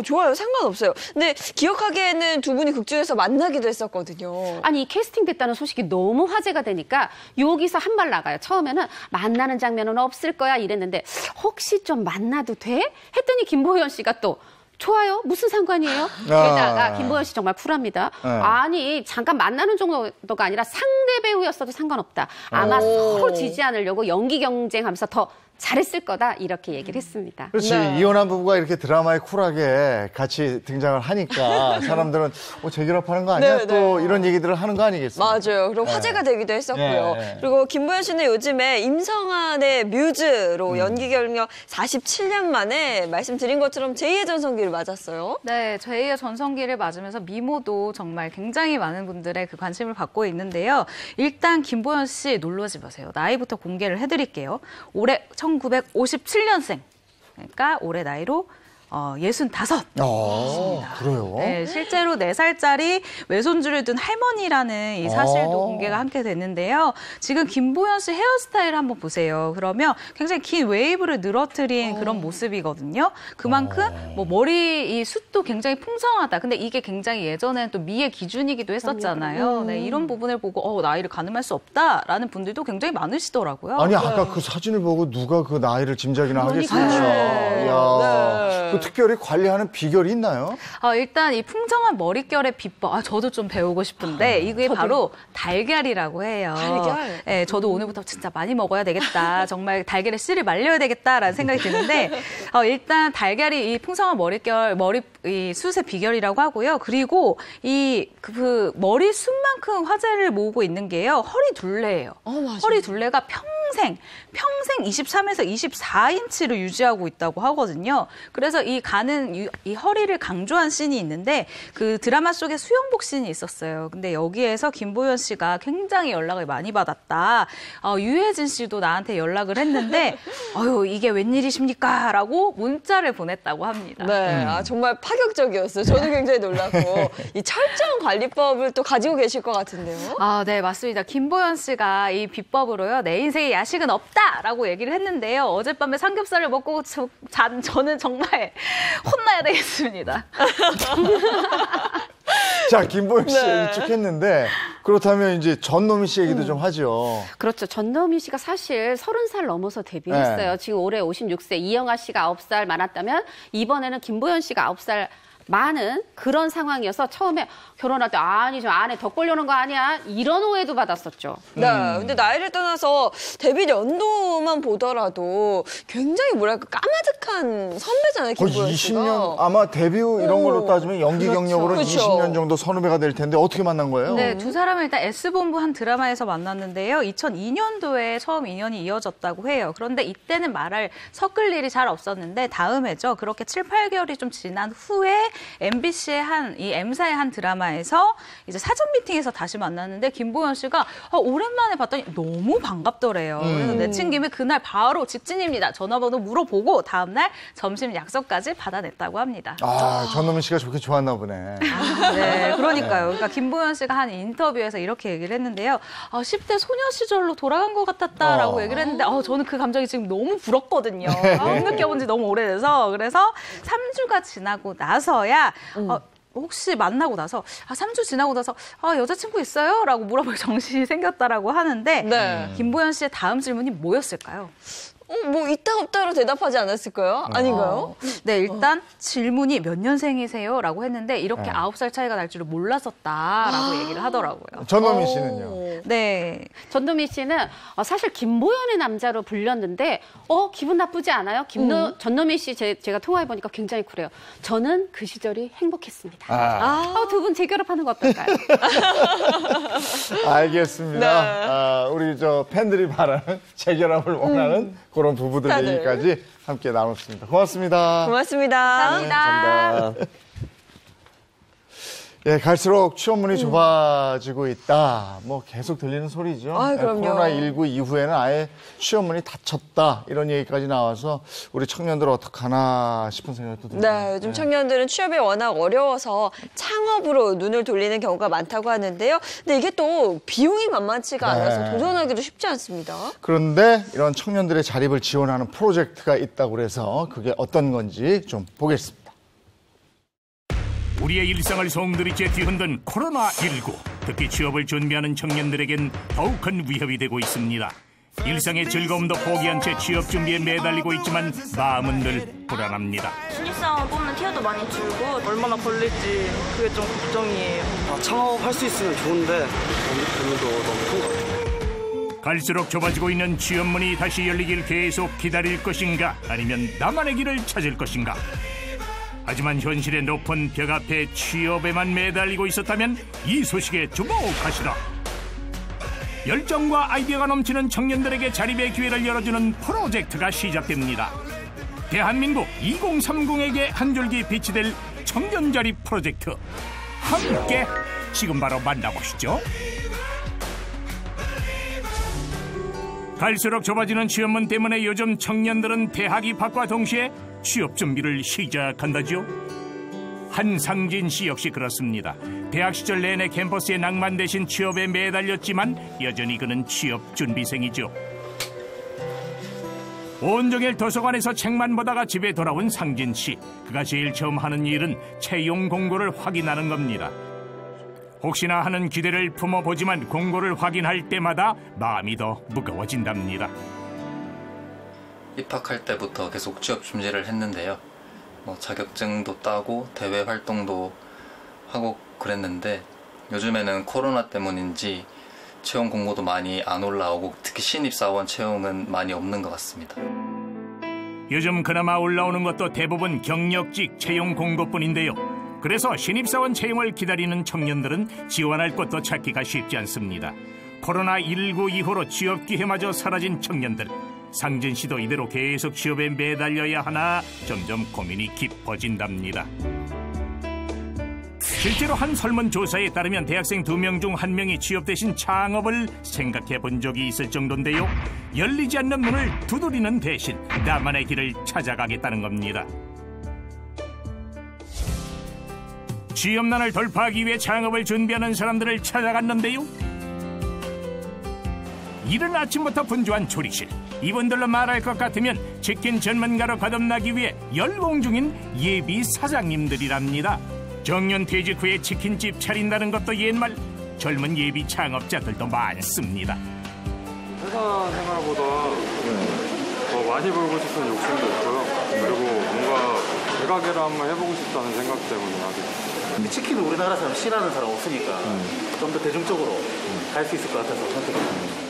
좋아요. 상관없어요. 근데 기억하기에는 두 분이 극중에서 만나기도 했었거든요. 아니, 이 캐스팅 됐다는 소식이 너무 화제가 되니까 여기서 한 말 나가요. 처음에는 만나는 장면은 없을 거야 이랬는데 혹시 좀 만나도 돼? 했더니 김보연 씨가 또 좋아요. 무슨 상관이에요? 게다가 김보연 씨 정말 쿨합니다. 아니, 잠깐 만나는 정도가 아니라 상대 배우였어도 상관없다. 아마 서로 지지 않으려고 연기 경쟁하면서 더 잘했을 거다 이렇게 얘기를 했습니다. 그렇지. 이혼한 부부가 이렇게 드라마에 쿨하게 같이 등장을 하니까 사람들은 재결합하는 거 아니야? 또 이런 얘기들을 하는 거 아니겠습니까? 맞아요. 그리고 화제가 되기도 했었고요. 그리고 김보연 씨는 요즘에 임성환의 뮤즈로 연기 경력 47년 만에 말씀드린 것처럼 제2의 전성기를 맞았어요. 네, 제2의 전성기를 맞으면서 미모도 정말 굉장히 많은 분들의 그 관심을 받고 있는데요. 일단 김보연 씨 놀라지 마세요. 나이부터 공개를 해드릴게요. 올해 1957년생. 그러니까 올해 나이로 65. 그래요? 네, 실제로 4살짜리 외손주를 둔 할머니라는 이 사실도 공개가 함께 됐는데요. 지금 김보연 씨 헤어스타일 한번 보세요. 그러면 굉장히 긴 웨이브를 늘어뜨린 그런 모습이거든요. 그만큼 뭐 머리 이 숱도 굉장히 풍성하다. 근데 이게 굉장히 예전에는 또 미의 기준이기도 했었잖아요. 네, 이런 부분을 보고 나이를 가늠할 수 없다라는 분들도 굉장히 많으시더라고요. 아니 아까 그 사진을 보고 누가 그 나이를 짐작이나 하겠습니까? 그 특별히 관리하는 비결이 있나요? 일단 이 풍성한 머릿결의 비법, 저도 좀 배우고 싶은데 이게 바로 달걀이라고 해요. 달걀? 네, 저도 오늘부터 진짜 많이 먹어야 되겠다. 정말 달걀에 씨를 말려야 되겠다라는 생각이 드는데 일단 달걀이 이 풍성한 이 숱의 비결이라고 하고요. 그리고 이 그 머리숱만큼 화제를 모으고 있는 게요. 허리 둘레예요. 허리 둘레가 평생 23에서 24인치를 유지하고 있다고 하거든요. 그래서 이 허리를 강조한 씬이 있는데 그 드라마 속에 수영복 씬이 있었어요. 근데 여기에서 김보연 씨가 굉장히 연락을 많이 받았다. 유해진 씨도 나한테 연락을 했는데 이게 웬일이십니까? 라고 문자를 보냈다고 합니다. 네, 정말 파격적이었어요. 저도 굉장히 놀랐고 이 철저한 관리법을 또 가지고 계실 것 같은데요. 네, 맞습니다. 김보연 씨가 이 비법으로요. 내 인생에 야식은 없다라고 얘기를 했는데요. 어젯밤에 삼겹살을 먹고 저는 정말 혼나야 되겠습니다. 자, 김보연 씨 얘기 쭉 했는데 그렇다면 이제 전노민 씨 얘기도 좀 하죠. 그렇죠. 전노민 씨가 사실 30살 넘어서 데뷔했어요. 지금 올해 56세, 이영아 씨가 9살 많았다면 이번에는 김보연 씨가 9살 많은 그런 상황이어서 처음에 결혼할 때 아니 저 안에 더 꼴려는 거 아니야 이런 오해도 받았었죠. 네, 근데 나이를 떠나서 데뷔 연도만 보더라도 굉장히 뭐랄까 까마득한 선배잖아요, 김보연 씨가. 20년 아마 데뷔 이런 걸로 따지면 연기 경력으로 그렇죠. 20년 정도 선후배가 될 텐데 어떻게 만난 거예요? 네, 두 사람은 일단 S본부 한 드라마에서 만났는데요. 2002년도에 처음 인연이 이어졌다고 해요. 그런데 이때는 말할 섞을 일이 잘 없었는데 다음 해죠. 그렇게 7, 8개월이 좀 지난 후에 MBC의 이 M사의 한 드라마에서 이제 사전 미팅에서 다시 만났는데 김보연 씨가 오랜만에 봤더니 너무 반갑더래요. 그래서 내친 김에 그날 바로 직진입니다. 전화번호 물어보고 다음날 점심 약속까지 받아냈다고 합니다. 전노민 씨가 좋게 좋았나 보네. 네, 그러니까요. 그러니까 김보연 씨가 한 인터뷰에서 이렇게 얘기를 했는데요. 10대 소녀 시절로 돌아간 것 같았다라고 얘기를 했는데 저는 그 감정이 지금 너무 불었거든요. 못 느껴본 지 너무 오래돼서. 그래서 3주가 지나고 나서야 혹시 만나고 나서 3주 지나고 나서 여자친구 있어요? 라고 물어볼 정신이 생겼다라고 하는데 김보연 씨의 다음 질문이 뭐였을까요? 뭐 있다 없다로 대답하지 않았을까요? 아닌가요? 네, 일단 질문이 몇 년생이세요? 라고 했는데 이렇게 9살 차이가 날 줄을 몰랐었다라고 얘기를 하더라고요. 전노미 씨는요? 네. 전도미 씨는 사실 김보연의 남자로 불렸는데 기분 나쁘지 않아요? 전도미 씨 제가 통화해보니까 굉장히 그래요. 저는 그 시절이 행복했습니다. 두 분 재결합하는 거 어떨까요? 알겠습니다. 우리 팬들이 바라는 재결합을 원하는 그런 부부들 다들. 얘기까지 함께 나눴습니다. 고맙습니다. 고맙습니다. 네, 감사합니다. 예, 갈수록 취업문이 좁아지고 있다. 뭐 계속 들리는 소리죠. 그럼요. 코로나19 이후에는 아예 취업문이 닫혔다. 이런 얘기까지 나와서 우리 청년들 어떡하나 싶은 생각도 듭니다. 네, 요즘 청년들은 취업이 워낙 어려워서 창업으로 눈을 돌리는 경우가 많다고 하는데요. 근데 이게 또 비용이 만만치가 않아서 도전하기도 쉽지 않습니다. 그런데 이런 청년들의 자립을 지원하는 프로젝트가 있다고 그래서 그게 어떤 건지 좀 보겠습니다. 우리의 일상을 송두리째 뒤흔든 코로나19. 특히 취업을 준비하는 청년들에겐 더욱 큰 위협이 되고 있습니다. 일상의 즐거움도 포기한 채 취업 준비에 매달리고 있지만 마음은 늘 불안합니다. 신입사원 뽑는 티어도 많이 줄고 얼마나 걸릴지 그게 좀 걱정이에요. 창업할 수 있으면 좋은데 고민도 너무 큰 것 같아요. 갈수록 좁아지고 있는 취업문이 다시 열리길 계속 기다릴 것인가, 아니면 나만의 길을 찾을 것인가. 하지만 현실의 높은 벽 앞에 취업에만 매달리고 있었다면 이 소식에 주목하시라. 열정과 아이디어가 넘치는 청년들에게 자립의 기회를 열어주는 프로젝트가 시작됩니다. 대한민국 2030에게 한 줄기 빛이 될 청년자립 프로젝트. 함께 지금 바로 만나보시죠. 갈수록 좁아지는 취업문 때문에 요즘 청년들은 대학 입학과 동시에 취업 준비를 시작한다죠. 한상진 씨 역시 그렇습니다. 대학 시절 내내 캠퍼스의 낭만 대신 취업에 매달렸지만 여전히 그는 취업 준비생이죠. 온종일 도서관에서 책만 보다가 집에 돌아온 상진 씨. 그가 제일 처음 하는 일은 채용 공고를 확인하는 겁니다. 혹시나 하는 기대를 품어보지만 공고를 확인할 때마다 마음이 더 무거워진답니다. 입학할 때부터 계속 취업 준비를 했는데요. 자격증도 따고 대외 활동도 하고 그랬는데 요즘에는 코로나 때문인지 채용 공고도 많이 안 올라오고 특히 신입사원 채용은 많이 없는 것 같습니다. 요즘 그나마 올라오는 것도 대부분 경력직 채용 공고뿐인데요. 그래서 신입사원 채용을 기다리는 청년들은 지원할 곳도 찾기가 쉽지 않습니다. 코로나19 이후로 취업 기회마저 사라진 청년들. 상진 씨도 이대로 계속 취업에 매달려야 하나 점점 고민이 깊어진답니다. 실제로 한 설문조사에 따르면 대학생 2명 중 1명이 취업 대신 창업을 생각해 본 적이 있을 정도인데요. 열리지 않는 문을 두드리는 대신 나만의 길을 찾아가겠다는 겁니다. 취업난을 돌파하기 위해 창업을 준비하는 사람들을 찾아갔는데요. 이른 아침부터 분주한 조리실. 이분들로 말할 것 같으면 치킨 전문가로 거듭나기 위해 열공 중인 예비 사장님들이랍니다. 정년 퇴직 후에 치킨집 차린다는 것도 옛말. 젊은 예비 창업자들도 많습니다. 회사 생활보다 더 많이 벌고 싶은 욕심도 있고요. 그리고 뭔가 대가게를 한번 해보고 싶다는 생각 때문에 하게 됐어요. 근데 치킨을 우리나라 사람 싫어하는 사람 없으니까 좀 더 대중적으로 갈 수 있을 것 같아서 선택했습니다.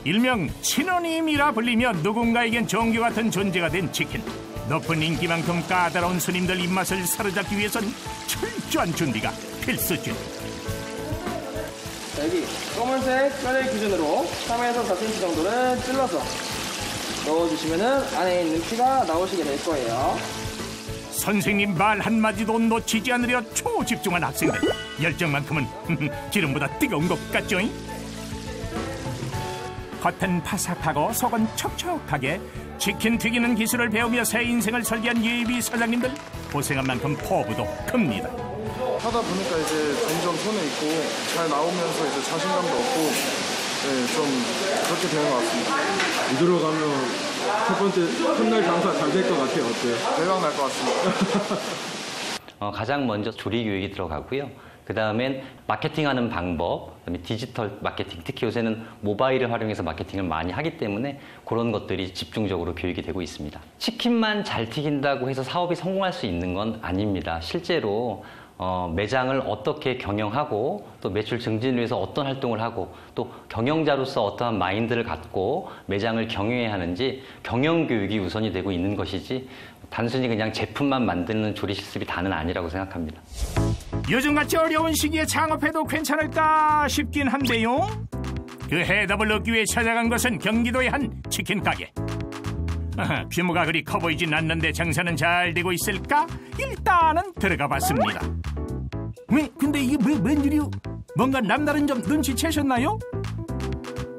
일명 친원임이라 불리며 누군가에겐 정규 같은 존재가 된 치킨. 높은 인기만큼 까다로운 손님들 입맛을 사로잡기 위해선 철저한 준비가 필수죠. 여기 검은색 뼈를 기준으로 3에서 4cm 정도를 찔러서 넣어주시면은 안에 있는 피가 나오시게 될 거예요. 선생님 말 한마디도 놓치지 않으려 초집중한 학생들. 열정만큼은 기름보다 뜨거운 것 같죠? 겉은 바삭하고 속은 촉촉하게 치킨 튀기는 기술을 배우며 새 인생을 설계한 예비 사장님들. 고생한 만큼 포부도 큽니다. 하다 보니까 이제 점점 손에 있고 잘 나오면서 이제 자신감도 얻고 좀 그렇게 되는 것 같습니다. 이대로 가면 첫 번째 첫날 장사 잘 될 것 같아요. 어때요? 대박 날 것 같습니다. 가장 먼저 조리 교육이 들어가고요. 그다음엔 마케팅하는 방법, 그다음에 디지털 마케팅, 특히 요새는 모바일을 활용해서 마케팅을 많이 하기 때문에 그런 것들이 집중적으로 교육이 되고 있습니다. 치킨만 잘 튀긴다고 해서 사업이 성공할 수 있는 건 아닙니다. 실제로 매장을 어떻게 경영하고 또 매출 증진을 위해서 어떤 활동을 하고 또 경영자로서 어떠한 마인드를 갖고 매장을 경영해야 하는지 경영 교육이 우선이 되고 있는 것이지 단순히 그냥 제품만 만드는 조리 실습이 다는 아니라고 생각합니다. 요즘같이 어려운 시기에 창업해도 괜찮을까 싶긴 한데요. 그 해답을 얻기 위해 찾아간 것은 경기도의 한 치킨 가게. 규모가 그리 커 보이진 않는데 장사는 잘 되고 있을까? 일단은 들어가 봤습니다. 근데 이게 웬일이요? 뭔가 남다른 점 눈치채셨나요?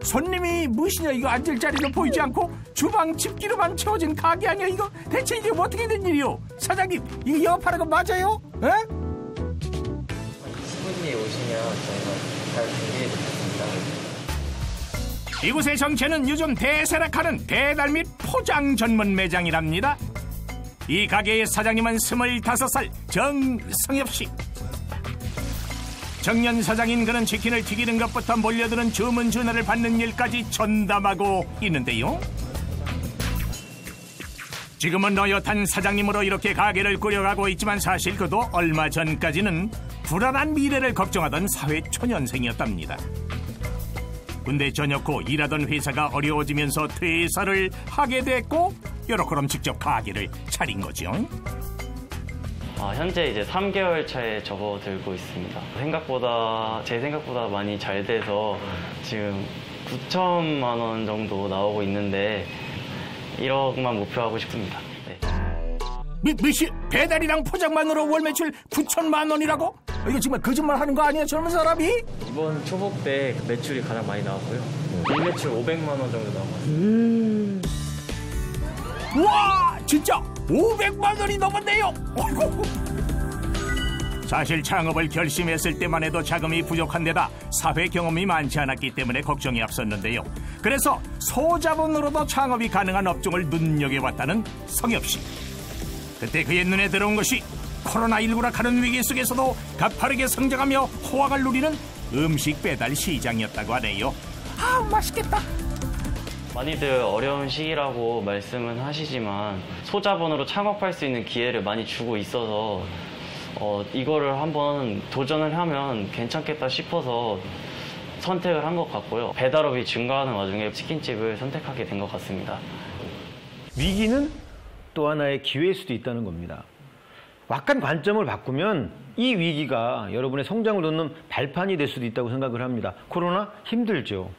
손님이 무엇이냐, 이거 앉을 자리도 보이지 않고 주방 집기로만 채워진 가게 아니야 이거? 대체 이게 어떻게 된 일이요? 사장님, 이거 영업하는 거 맞아요? 에? 20분 뒤에 오시면 저희가 잘 준비해드리겠습니다. 이곳의 정체는 요즘 대세락하는 배달 및 포장 전문 매장이랍니다. 이 가게의 사장님은 25살 정성엽씨. 정년 사장인 그는 치킨을 튀기는 것부터 몰려드는 주문 전화를 받는 일까지 전담하고 있는데요. 지금은 너엿한 사장님으로 이렇게 가게를 꾸려가고 있지만 사실 그도 얼마 전까지는 불안한 미래를 걱정하던 사회초년생이었답니다. 군대 전역 후 일하던 회사가 어려워지면서 퇴사를 하게 됐고 요렇게럼 직접 가게를 차린 거죠. 현재 이제 3개월 차에 접어들고 있습니다. 제 생각보다 많이 잘 돼서 지금 9천만 원 정도 나오고 있는데 1억만 목표하고 싶습니다. 네. 몇시 배달이랑 포장만으로 월 매출 9천만 원이라고? 이거 정말 거짓말 하는 거 아니에요, 젊은 사람이? 이번 초복 때 매출이 가장 많이 나왔고요. 일매출 500만 원 정도 나온 것 같습니다. 와, 진짜 500만 원이 넘었네요. 어이구. 사실 창업을 결심했을 때만 해도 자금이 부족한 데다 사회 경험이 많지 않았기 때문에 걱정이 앞섰는데요. 그래서 소자본으로도 창업이 가능한 업종을 눈여겨봤다는 성엽씨. 그때 그의 눈에 들어온 것이 코로나19라 가는 위기 속에서도 가파르게 성장하며 호황을 누리는 음식 배달 시장이었다고 하네요. 아, 맛있겠다. 많이들 어려운 시기라고 말씀은 하시지만 소자본으로 창업할 수 있는 기회를 많이 주고 있어서 이거를 한번 도전을 하면 괜찮겠다 싶어서 선택을 한 것 같고요. 배달업이 증가하는 와중에 치킨집을 선택하게 된 것 같습니다. 위기는 또 하나의 기회일 수도 있다는 겁니다. 약간 관점을 바꾸면 이 위기가 여러분의 성장을 돕는 발판이 될 수도 있다고 생각을 합니다. 코로나 힘들죠.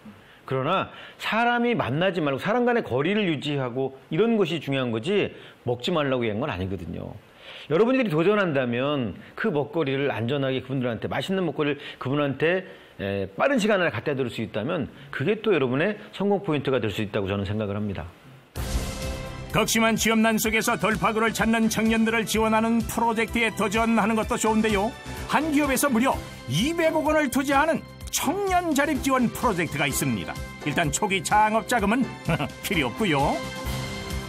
그러나 사람이 만나지 말고 사람 간의 거리를 유지하고 이런 것이 중요한 거지 먹지 말라고 한 건 아니거든요. 여러분들이 도전한다면 그 먹거리를 안전하게 그분들한테 맛있는 먹거리를 그분한테 빠른 시간 안에 갖다 드릴 수 있다면 그게 또 여러분의 성공 포인트가 될 수 있다고 저는 생각을 합니다. 극심한 취업난 속에서 돌파구를 찾는 청년들을 지원하는 프로젝트에 도전하는 것도 좋은데요. 한 기업에서 무려 200억 원을 투자하는 청년 자립 지원 프로젝트가 있습니다. 일단 초기 창업 자금은 필요 없고요.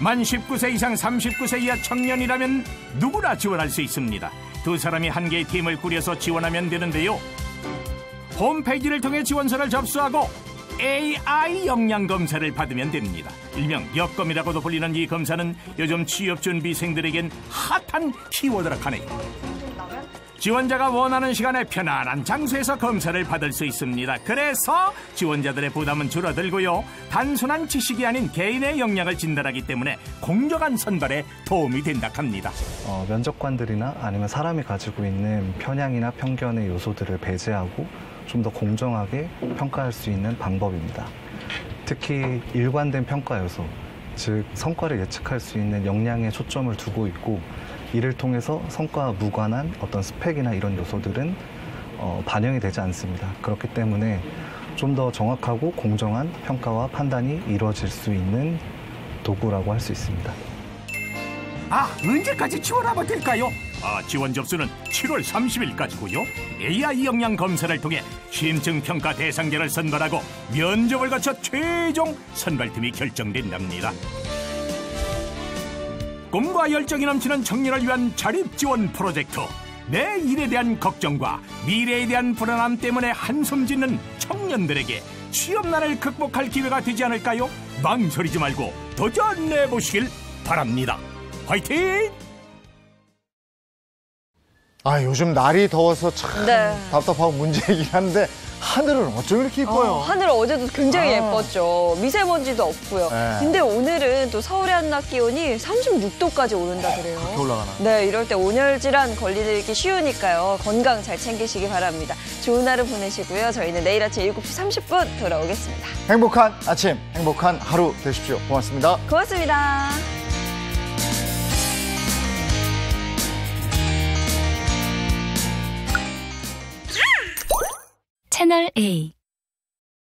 만 19세 이상 39세 이하 청년이라면 누구나 지원할 수 있습니다. 두 사람이 한 개의 팀을 꾸려서 지원하면 되는데요. 홈페이지를 통해 지원서를 접수하고 AI 역량 검사를 받으면 됩니다. 일명 역검이라고도 불리는 이 검사는 요즘 취업준비생들에겐 핫한 키워드라 하네요. 지원자가 원하는 시간에 편안한 장소에서 검사를 받을 수 있습니다. 그래서 지원자들의 부담은 줄어들고요. 단순한 지식이 아닌 개인의 역량을 진단하기 때문에 공정한 선발에 도움이 된다 합니다. 면접관들이나 아니면 사람이 가지고 있는 편향이나 편견의 요소들을 배제하고 좀 더 공정하게 평가할 수 있는 방법입니다. 특히 일관된 평가 요소, 즉 성과를 예측할 수 있는 역량에 초점을 두고 있고 이를 통해서 성과와 무관한 어떤 스펙이나 이런 요소들은 반영이 되지 않습니다. 그렇기 때문에 좀 더 정확하고 공정한 평가와 판단이 이루어질 수 있는 도구라고 할 수 있습니다. 언제까지 지원하면 될까요? 지원 접수는 7월 30일까지고요. AI 역량 검사를 통해 심층 평가 대상자를 선발하고 면접을 거쳐 최종 선발팀이 결정된답니다. 꿈과 열정이 넘치는 청년을 위한 자립 지원 프로젝트. 내 일에 대한 걱정과 미래에 대한 불안함 때문에 한숨 짓는 청년들에게 취업난을 극복할 기회가 되지 않을까요? 망설이지 말고 도전해보시길 바랍니다. 화이팅! 요즘 날이 더워서 참 네. 답답하고 문제이긴 한데 하늘은 어쩜 이렇게 이뻐요? 하늘 어제도 굉장히 예뻤죠. 미세먼지도 없고요. 네. 근데 오늘은 또 서울의 한낮 기온이 36도까지 오른다 그래요. 그렇게 올라가나? 네, 이럴 때 온열질환 걸리기 쉬우니까요. 건강 잘 챙기시기 바랍니다. 좋은 하루 보내시고요. 저희는 내일 아침 7시 30분 돌아오겠습니다. 행복한 아침, 행복한 하루 되십시오. 고맙습니다. 고맙습니다. 채널 A